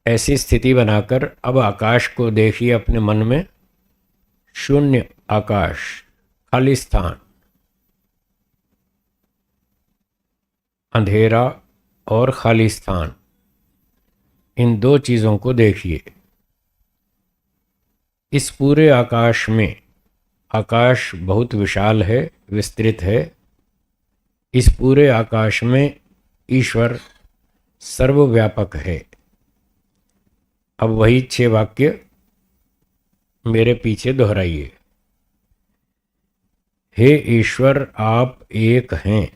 ऐसी स्थिति बनाकर अब आकाश को देखिए अपने मन में। शून्य आकाश, खाली स्थान, अंधेरा और खाली स्थान, इन दो चीज़ों को देखिए। इस पूरे आकाश में, आकाश बहुत विशाल है, विस्तृत है। इस पूरे आकाश में ईश्वर सर्वव्यापक है। अब वही 6 वाक्य मेरे पीछे दोहराइए। हे ईश्वर, आप एक हैं।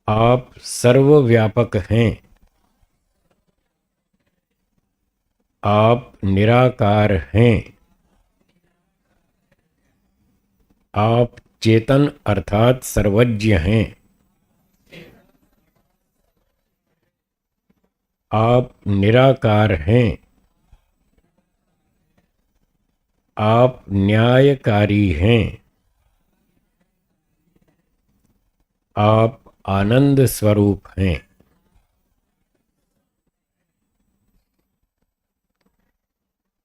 आप सर्वव्यापक हैं। आप निराकार हैं। आप चेतन अर्थात सर्वज्ञ हैं। आप निराकार हैं। आप न्यायकारी हैं। आप आनंद स्वरूप हैं।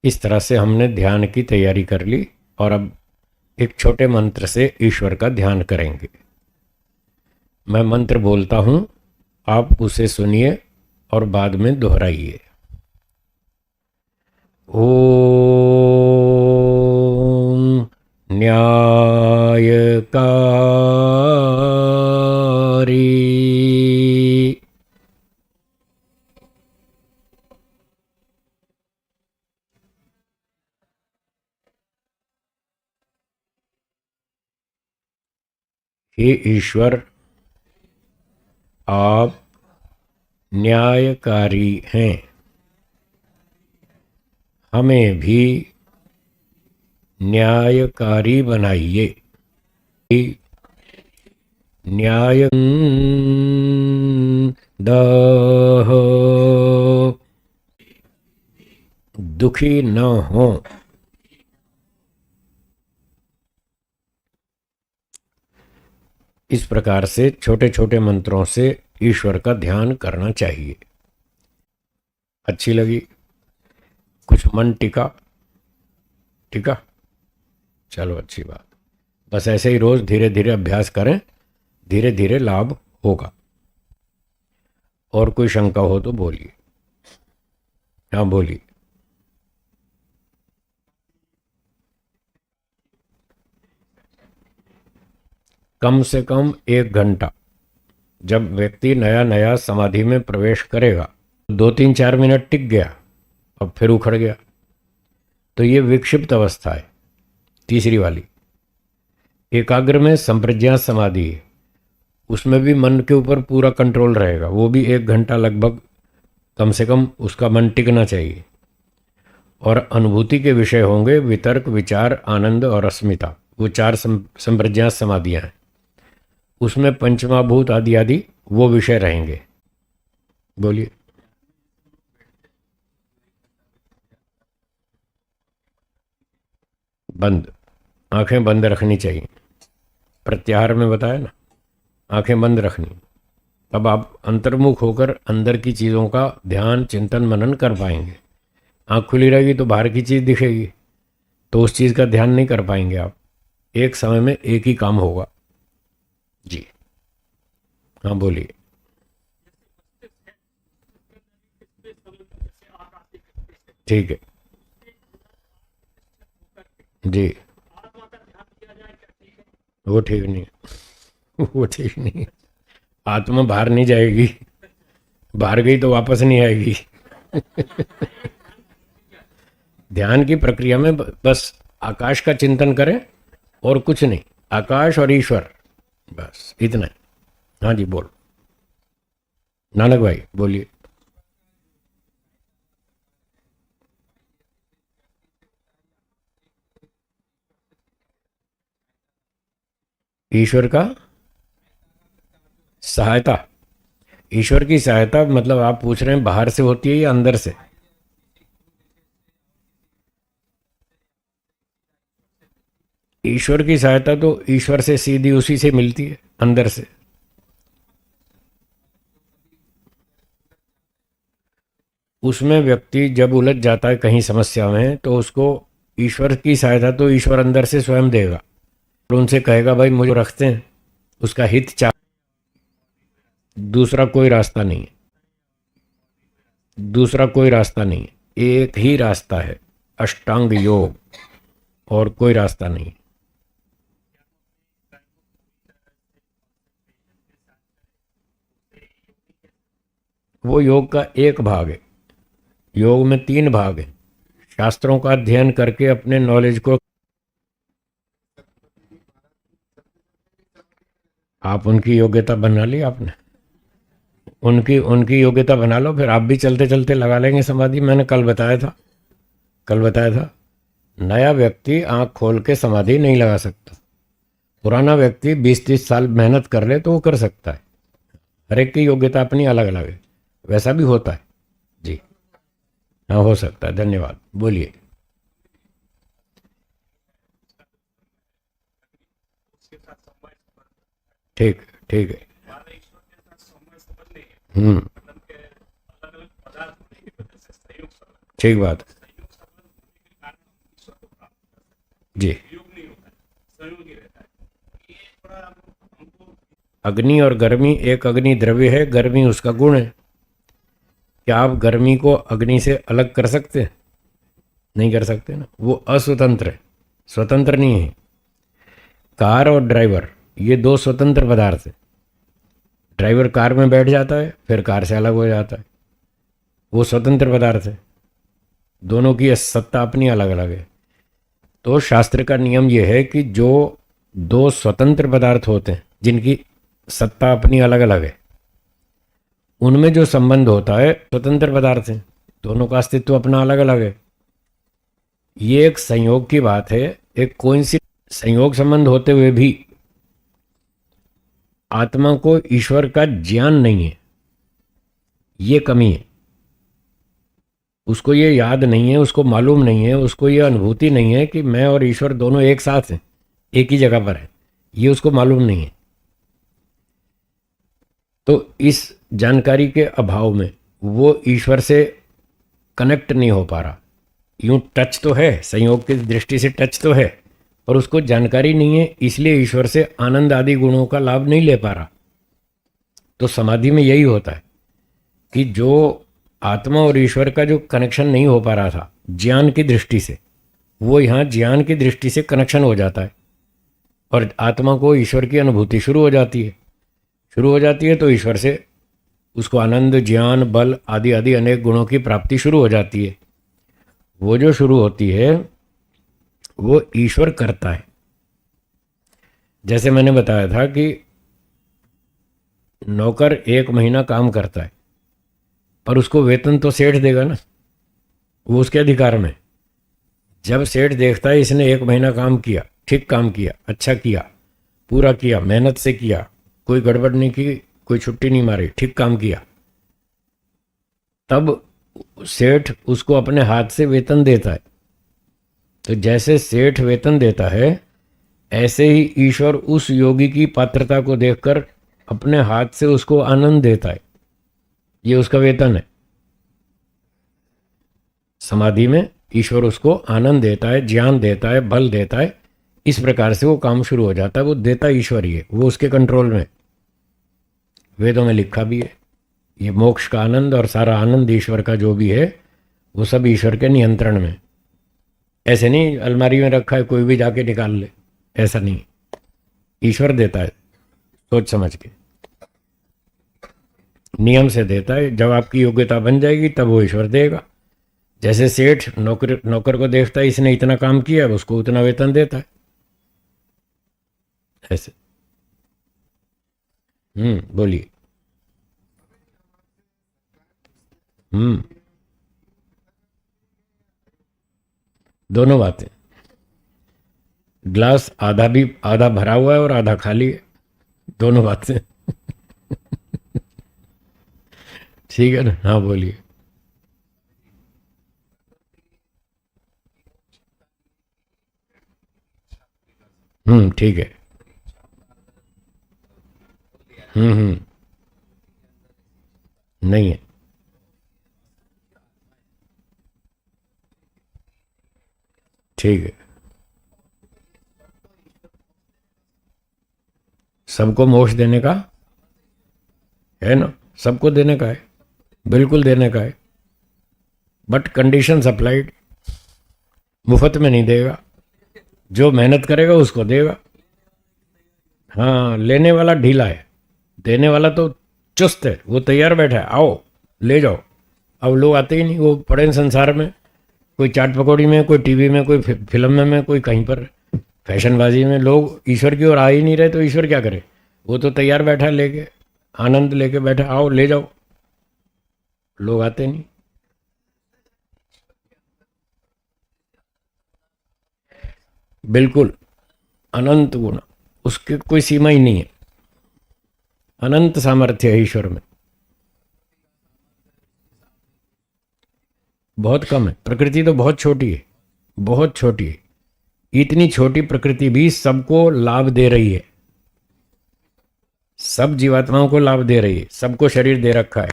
इस तरह से हमने ध्यान की तैयारी कर ली और अब एक छोटे मंत्र से ईश्वर का ध्यान करेंगे। मैं मंत्र बोलता हूं, आप उसे सुनिए और बाद में दोहराइए। ओम न्यायकारी। हे ईश्वर, आप न्यायकारी हैं। हमें भी न्यायकारी बनाइए। न्याय दह, दुखी न हो। इस प्रकार से छोटे छोटे मंत्रों से ईश्वर का ध्यान करना चाहिए। अच्छी लगी? कुछ मन टिका? टिका? चलो, अच्छी बात। बस ऐसे ही रोज धीरे धीरे अभ्यास करें, धीरे धीरे लाभ होगा। और कोई शंका हो तो बोलिए। हाँ, बोलिए। कम से कम 1 घंटा। जब व्यक्ति नया नया समाधि में प्रवेश करेगा, 2-3-4 मिनट टिक गया, अब फिर उखड़ गया, तो ये विक्षिप्त अवस्था है। तीसरी वाली एकाग्र में संप्रज्ञा समाधि है, उसमें भी मन के ऊपर पूरा कंट्रोल रहेगा। वो भी 1 घंटा लगभग कम से कम उसका मन टिकना चाहिए। और अनुभूति के विषय होंगे वितर्क, विचार, आनंद और अस्मिता। वो चार संप्रज्ञात समाधियां हैं, उसमें पंचमाभूत आदि आदि वो विषय रहेंगे। बोलिए। बंद, आंखें बंद रखनी चाहिए। प्रत्याहार में बताया ना, आंखें बंद रखनी। तब आप अंतर्मुख होकर अंदर की चीज़ों का ध्यान, चिंतन, मनन कर पाएंगे। आंख खुली रहेगी तो बाहर की चीज़ दिखेगी, तो उस चीज़ का ध्यान नहीं कर पाएंगे आप। एक समय में एक ही काम होगा। जी हाँ, बोलिए। ठीक है जी। आत्मा का ध्यान किया जाए क्या ठीक है? वो ठीक नहीं है। वो ठीक नहीं है। आत्मा बाहर नहीं जाएगी, बाहर गई तो वापस नहीं आएगी। ध्यान की प्रक्रिया में बस आकाश का चिंतन करें और कुछ नहीं, आकाश और ईश्वर, बस इतना ही। हाँ जी, बोल नानक भाई, बोलिए। ईश्वर का सहायता, ईश्वर की सहायता मतलब आप पूछ रहे हैं बाहर से होती है या अंदर से? ईश्वर की सहायता तो ईश्वर से सीधी उसी से मिलती है, अंदर से। उसमें व्यक्ति जब उलझ जाता है कहीं समस्या में, तो उसको ईश्वर की सहायता तो ईश्वर अंदर से स्वयं देगा और उनसे कहेगा भाई मुझे रखते हैं, उसका हित चाह। दूसरा कोई रास्ता नहीं है, दूसरा कोई रास्ता नहीं है, एक ही रास्ता है, अष्टांग योग, और कोई रास्ता नहीं। वो योग का एक भाग है। योग में तीन भाग हैं। शास्त्रों का अध्ययन करके अपने नॉलेज को, आप उनकी योग्यता बना ली आपने, उनकी उनकी योग्यता बना लो, फिर आप भी चलते चलते लगा लेंगे समाधि। मैंने कल बताया था, कल बताया था, नया व्यक्ति आंख खोल के समाधि नहीं लगा सकता। पुराना व्यक्ति 20-30 साल मेहनत कर ले तो वो कर सकता है। हर एक की योग्यता अपनी अलग अलग है, वैसा भी होता है। जी हाँ, हो सकता है। धन्यवाद, बोलिए। उसके साथ समय संबंध, ठीक, ठीक है। हमारे ईश्वर के साथ समय संबंध नहीं है, हम्म, मतलब के अलग अलग पदार्थ होने की वजह से संयोग संबंध, ठीक बात है। संयोग संबंध होने के कारण हम ईश्वर को प्राप्त कर सकते जी। हैं। योग नहीं होता है, संयोग ही रहता है। ये थोड़ा हमको अग्नि और गर्मी, एक अग्नि द्रव्य है, गर्मी उसका गुण है। क्या आप गर्मी को अग्नि से अलग कर सकते हैं? नहीं कर सकते ना, वो अस्वतंत्र है, स्वतंत्र नहीं है। कार और ड्राइवर, ये दो स्वतंत्र पदार्थ हैं। ड्राइवर कार में बैठ जाता है, फिर कार से अलग हो जाता है, वो स्वतंत्र पदार्थ है। दोनों की सत्ता अपनी अलग अलग है। तो शास्त्र का नियम यह है कि जो दो स्वतंत्र पदार्थ होते हैं जिनकी सत्ता अपनी अलग अलग है, उनमें जो संबंध होता है स्वतंत्र पदार्थ है, दोनों का अस्तित्व अपना अलग अलग है। ये एक संयोग की बात है, एक कोइंसिडेंस। संयोग संबंध होते हुए भी आत्मा को ईश्वर का ज्ञान नहीं है, ये कमी है। उसको ये याद नहीं है, उसको मालूम नहीं है, उसको ये अनुभूति नहीं है कि मैं और ईश्वर दोनों एक साथ हैं, एक ही जगह पर है, ये उसको मालूम नहीं है। तो इस जानकारी के अभाव में वो ईश्वर से कनेक्ट नहीं हो पा रहा। यूं टच तो है, संयोग की दृष्टि से टच तो है, पर उसको जानकारी नहीं है, इसलिए ईश्वर से आनंद आदि गुणों का लाभ नहीं ले पा रहा। तो समाधि में यही होता है कि जो आत्मा और ईश्वर का जो कनेक्शन नहीं हो पा रहा था ज्ञान की दृष्टि से, वो यहाँ ज्ञान की दृष्टि से कनेक्शन हो जाता है और आत्मा को ईश्वर की अनुभूति शुरू हो जाती है। शुरू हो जाती है तो ईश्वर से उसको आनंद, ज्ञान, बल आदि आदि अनेक गुणों की प्राप्ति शुरू हो जाती है। वो जो शुरू होती है वो ईश्वर करता है। जैसे मैंने बताया था कि नौकर 1 महीना काम करता है, पर उसको वेतन तो सेठ देगा ना, वो उसके अधिकार में। जब सेठ देखता है इसने 1 महीना काम किया, ठीक काम किया, अच्छा किया, पूरा किया, मेहनत से किया, कोई गड़बड़ नहीं की, कोई छुट्टी नहीं मारी, ठीक काम किया, तब सेठ उसको अपने हाथ से वेतन देता है। तो जैसे सेठ वेतन देता है, ऐसे ही ईश्वर उस योगी की पात्रता को देखकर अपने हाथ से उसको आनंद देता है। ये उसका वेतन है। समाधि में ईश्वर उसको आनंद देता है, ज्ञान देता है, बल देता है। इस प्रकार से वो काम शुरू हो जाता है। वो देता ईश्वर ही है, वो उसके कंट्रोल में। वेदों में लिखा भी है, ये मोक्ष का आनंद और सारा आनंद ईश्वर का जो भी है वो सब ईश्वर के नियंत्रण में। ऐसे नहीं अलमारी में रखा है कोई भी जाके निकाल ले, ऐसा नहीं। ईश्वर देता है सोच समझ के, नियम से देता है। जब आपकी योग्यता बन जाएगी तब वो ईश्वर देगा। जैसे सेठ नौकर नौकर को देखता है इसने इतना काम किया, उसको उतना वेतन देता है। ऐसे। बोलिए। दोनों बातें। ग्लास आधा भी आधा भरा हुआ है और आधा खाली है, दोनों बातें। ठीक है ना? हाँ बोलिए। ठीक है। हम्म। नहीं है। ठीक है। सबको मोक्ष देने का है ना, सबको देने का है, बिल्कुल देने का है। But condition applied. मुफ्त में नहीं देगा, जो मेहनत करेगा उसको देगा। हाँ, लेने वाला ढीला है, देने वाला तो चुस्त है, वो तैयार बैठा है, आओ ले जाओ। अब लोग आते ही नहीं, वो पड़े हैं संसार में, कोई चाट पकौड़ी में, कोई टीवी में, कोई फिल्म में, कोई कहीं पर फैशनबाजी में। लोग ईश्वर की ओर आ ही नहीं रहे, तो ईश्वर क्या करे? वो तो तैयार बैठा लेके, आनंद लेके बैठा, आओ ले जाओ। लोग आते नहीं। बिल्कुल अनंत गुण, उसके कोई सीमा ही नहीं है। अनंत सामर्थ्य है ईश्वर में। बहुत कम है, प्रकृति तो बहुत छोटी है, बहुत छोटी है। इतनी छोटी प्रकृति भी सबको लाभ दे रही है, सब जीवात्माओं को लाभ दे रही है, सबको शरीर दे रखा है,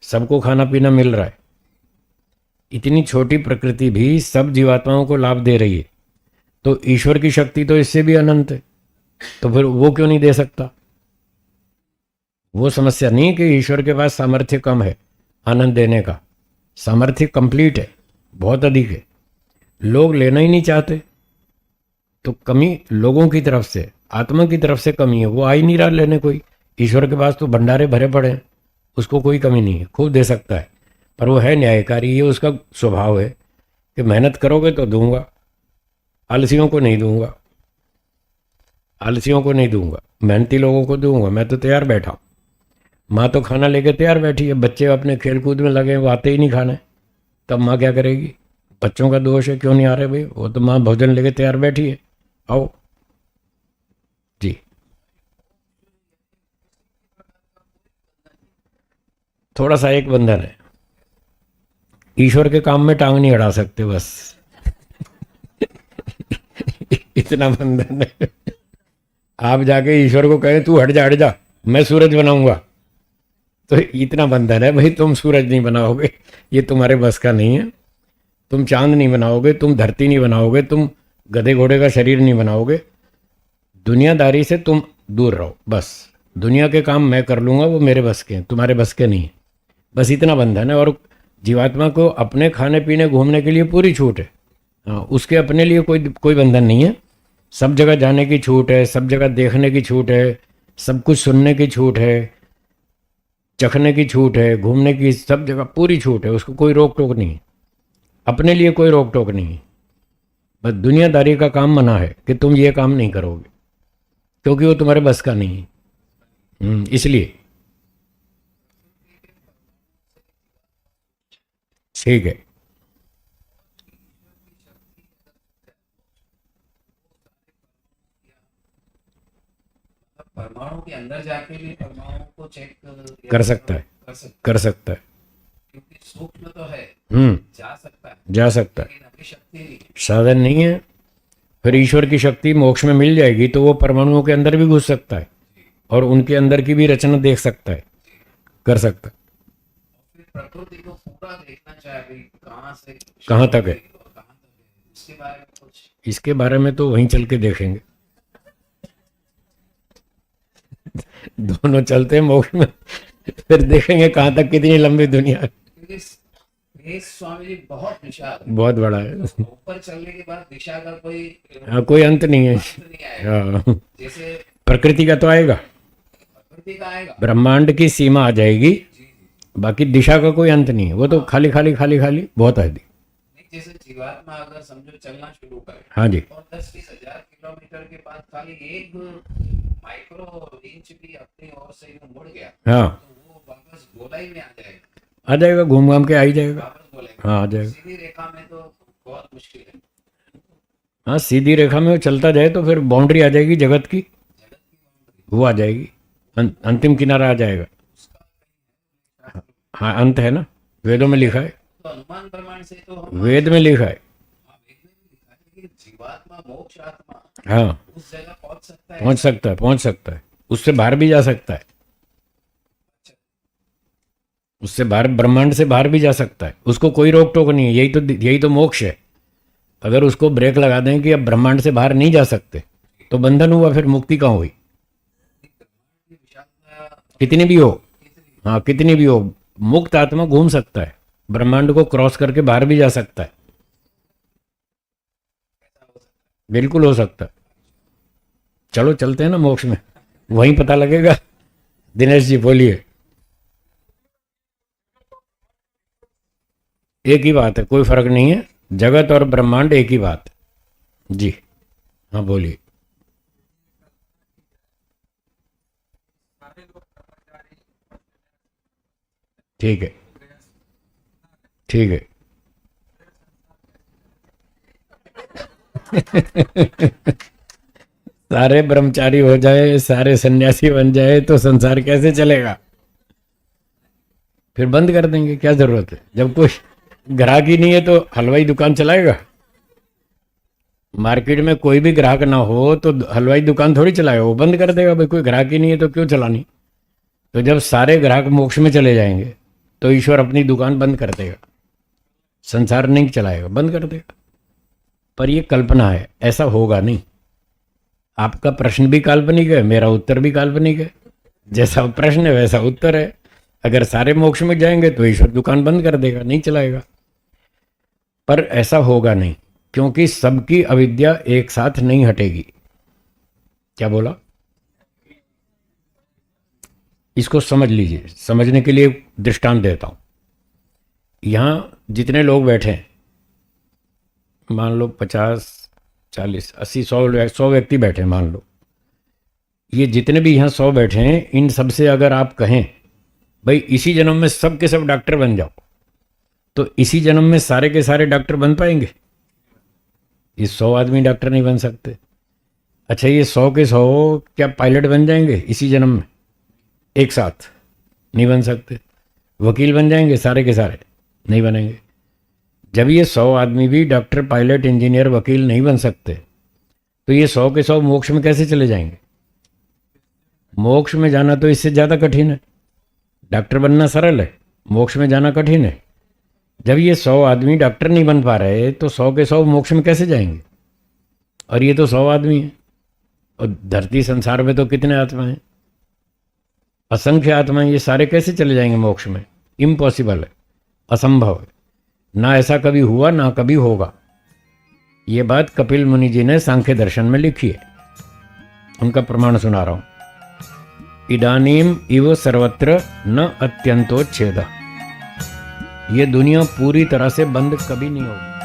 सबको खाना पीना मिल रहा है। इतनी छोटी प्रकृति भी सब जीवात्माओं को लाभ दे रही है, तो ईश्वर की शक्ति तो इससे भी अनंत है। तो फिर वो क्यों नहीं दे सकता? वो समस्या नहीं कि ईश्वर के पास सामर्थ्य कम है आनंद देने का। सामर्थ्य कंप्लीट है, बहुत अधिक है। लोग लेना ही नहीं चाहते, तो कमी लोगों की तरफ से, आत्मा की तरफ से कमी है। वो आ ही नहीं रहा लेने कोई। ईश्वर के पास तो भंडारे भरे पड़े हैं, उसको कोई कमी नहीं है, खूब दे सकता है। पर वो है न्यायकारी, ये उसका स्वभाव है कि मेहनत करोगे तो दूंगा, आलसियों को नहीं दूंगा, आलसियों को नहीं दूंगा, मेहनती लोगों को दूंगा। मैं तो तैयार बैठा हूँ। माँ तो खाना लेके तैयार बैठी है, बच्चे अपने खेल कूद में लगे, वो आते ही नहीं खाने, तब माँ क्या करेगी? बच्चों का दोष है, क्यों नहीं आ रहे भाई? वो तो माँ भोजन लेके तैयार बैठी है, आओ जी। थोड़ा सा एक बंधन है, ईश्वर के काम में टांग नहीं अड़ा सकते, बस इतना बंधन है। आप जाके ईश्वर को कहें तू हट जा, मैं सूरज बनाऊंगा, तो इतना बंधन है भाई, तुम सूरज नहीं बनाओगे, ये तुम्हारे बस का नहीं है। तुम चांद नहीं बनाओगे, तुम धरती नहीं बनाओगे, तुम गधे घोड़े का शरीर नहीं बनाओगे। दुनियादारी से तुम दूर रहो बस। दुनिया के काम मैं कर लूँगा, वो मेरे बस के हैं, तुम्हारे बस के नहीं है। बस इतना बंधन है। और जीवात्मा को अपने खाने पीने घूमने के लिए पूरी छूट है। हाँ, उसके अपने लिए कोई कोई बंधन नहीं है। सब जगह जाने की छूट है, सब जगह देखने की छूट है, सब कुछ सुनने की छूट है, चखने की छूट है, घूमने की, सब जगह पूरी छूट है। उसको कोई रोक टोक नहीं, अपने लिए कोई रोक टोक नहीं। बस दुनियादारी का काम मना है कि तुम ये काम नहीं करोगे, क्योंकि वो तुम्हारे बस का नहीं है। इसलिए ठीक है। परमाणु के अंदर जाके भी परमाणु को चेक कर सकता है, कर सकता कर सकता है। क्योंकि सूक्ष्म तो है, हम्म, जा सकता है, जा सकता है। लेकिन अभी शक्ति नहीं है। साधन नहीं है। फिर ईश्वर की शक्ति मोक्ष में मिल जाएगी तो वो परमाणुओं के अंदर भी घुस सकता है और उनके अंदर की भी रचना देख सकता है, कर सकता है। फिर प्रकृति को पूरा देखना चाहिए, भाई कहाँ से कहाँ तक है, और कहाँ तक है, इसके बारे में कुछ इसके बारे में तो वहीं चल के देखेंगे। दोनों चलते हैं मोक्ष में, फिर देखेंगे कहाँ तक कितनी लंबी दुनिया है। क्योंकि ये स्वामी जी बहुत विशाल है। बहुत बड़ा है। ऊपर चलने के बाद दिशा का कोई हाँ, कोई अंत नहीं है। अंत नहीं आएगा। हाँ, जैसे प्रकृति का तो आएगा, प्रकृति का आएगा, ब्रह्मांड की सीमा आ जाएगी, बाकी दिशा का कोई अंत नहीं है। वो तो खाली खाली खाली खाली बहुत है। नहीं जैसे जीवात्मा अगर समझो चलना शुरू करे हाँ जी, और 10-20 हजार किलोमीटर के बाद खाली एक माइक्रो इंच भी अपनी ओर से यूं मुड़ गया हाँ, तो वो वापस गोलाई में आ जाएगा, आ जाएगा, घूम घाम के आ ही जाएगा। वापस बोलेगा। हाँ, आ जाएगा। सीधी रेखा में तो बहुत मुश्किल है। हाँ, सीधी रेखा में वो चलता जाए तो फिर बाउंड्री आ जाएगी जगत की, वो आ जाएगी, अंतिम किनारा आ जाएगा। हाँ, अंत है ना, वेदों में लिखा है, तो अनुमान प्रमाण से तो हम वेद में लिखा है। हाँ, वेद में भी लिखा है कि जीवात्मा मोक्ष आत्मा हाँ, उस जगह पहुंच सकता है। पहुंच सकता है, पहुंच सकता है, उससे बाहर भी जा सकता है, उससे बाहर, ब्रह्मांड से बाहर भी जा सकता है। उसको कोई रोक टोक नहीं है। यही तो मोक्ष है। अगर उसको ब्रेक लगा दें कि अब ब्रह्मांड से बाहर नहीं जा सकते तो बंधन हुआ, फिर मुक्ति कहाँ हुई? कितनी भी हो, हाँ, कितनी भी हो, मुक्त आत्मा घूम सकता है, ब्रह्मांड को क्रॉस करके बाहर भी जा सकता है। बिल्कुल हो सकता है। चलो चलते हैं ना मोक्ष में, वहीं पता लगेगा। दिनेश जी बोलिए। एक ही बात है, कोई फर्क नहीं है, जगत और ब्रह्मांड एक ही बात है जी। हाँ बोलिए। ठीक है, ठीक है। सारे ब्रह्मचारी हो जाए, सारे सन्यासी बन जाए तो संसार कैसे चलेगा? फिर बंद कर देंगे, क्या जरूरत है? जब कोई ग्राहक ही नहीं है तो हलवाई दुकान चलाएगा? मार्केट में कोई भी ग्राहक ना हो तो हलवाई दुकान थोड़ी चलाएगा, वो बंद कर देगा। भाई कोई ग्राहक ही नहीं है तो क्यों चलानी? तो जब सारे ग्राहक मोक्ष में चले जाएंगे तो ईश्वर अपनी दुकान बंद कर देगा, संसार नहीं चलाएगा, बंद कर देगा। पर ये कल्पना है, ऐसा होगा नहीं। आपका प्रश्न भी काल्पनिक है, मेरा उत्तर भी काल्पनिक है। जैसा प्रश्न है वैसा उत्तर है। अगर सारे मोक्ष में जाएंगे तो ईश्वर दुकान बंद कर देगा, नहीं चलाएगा। पर ऐसा होगा नहीं, क्योंकि सबकी अविद्या एक साथ नहीं हटेगी। क्या बोला? इसको समझ लीजिए। समझने के लिए दृष्टांत देता हूं। यहां जितने लोग बैठे हैं, मान लो 50, 40, 80, 100 व्यक्ति बैठे हैं, मान लो। ये जितने भी यहाँ 100 बैठे हैं, इन सबसे अगर आप कहें भाई इसी जन्म में सब के सब डॉक्टर बन जाओ, तो इसी जन्म में सारे के सारे डॉक्टर बन पाएंगे? ये 100 आदमी डॉक्टर नहीं बन सकते। अच्छा, ये 100 के 100 क्या पायलट बन जाएंगे इसी जन्म में एक साथ? नहीं बन सकते। वकील बन जाएंगे सारे के सारे? नहीं बनेंगे। जब ये 100 आदमी भी डॉक्टर, पायलट, इंजीनियर, वकील नहीं बन सकते तो ये 100 के 100 मोक्ष में कैसे चले जाएंगे? मोक्ष में जाना तो इससे ज़्यादा कठिन है। डॉक्टर बनना सरल है, मोक्ष में जाना कठिन है। जब ये 100 आदमी डॉक्टर नहीं बन पा रहे तो 100 के 100 मोक्ष में कैसे जाएंगे? और ये तो 100 आदमी हैं, और धरती संसार में तो कितने आत्मा हैं? असंख्य आत्मा हैं। ये सारे कैसे चले जाएंगे मोक्ष में? इम्पॉसिबल है, असंभव है। ना ऐसा कभी हुआ, ना कभी होगा। ये बात कपिल मुनि जी ने सांख्य दर्शन में लिखी है। उनका प्रमाण सुना रहा हूं। इदानीम इव सर्वत्र न अत्यंतोच्छेद। ये दुनिया पूरी तरह से बंद कभी नहीं होगी।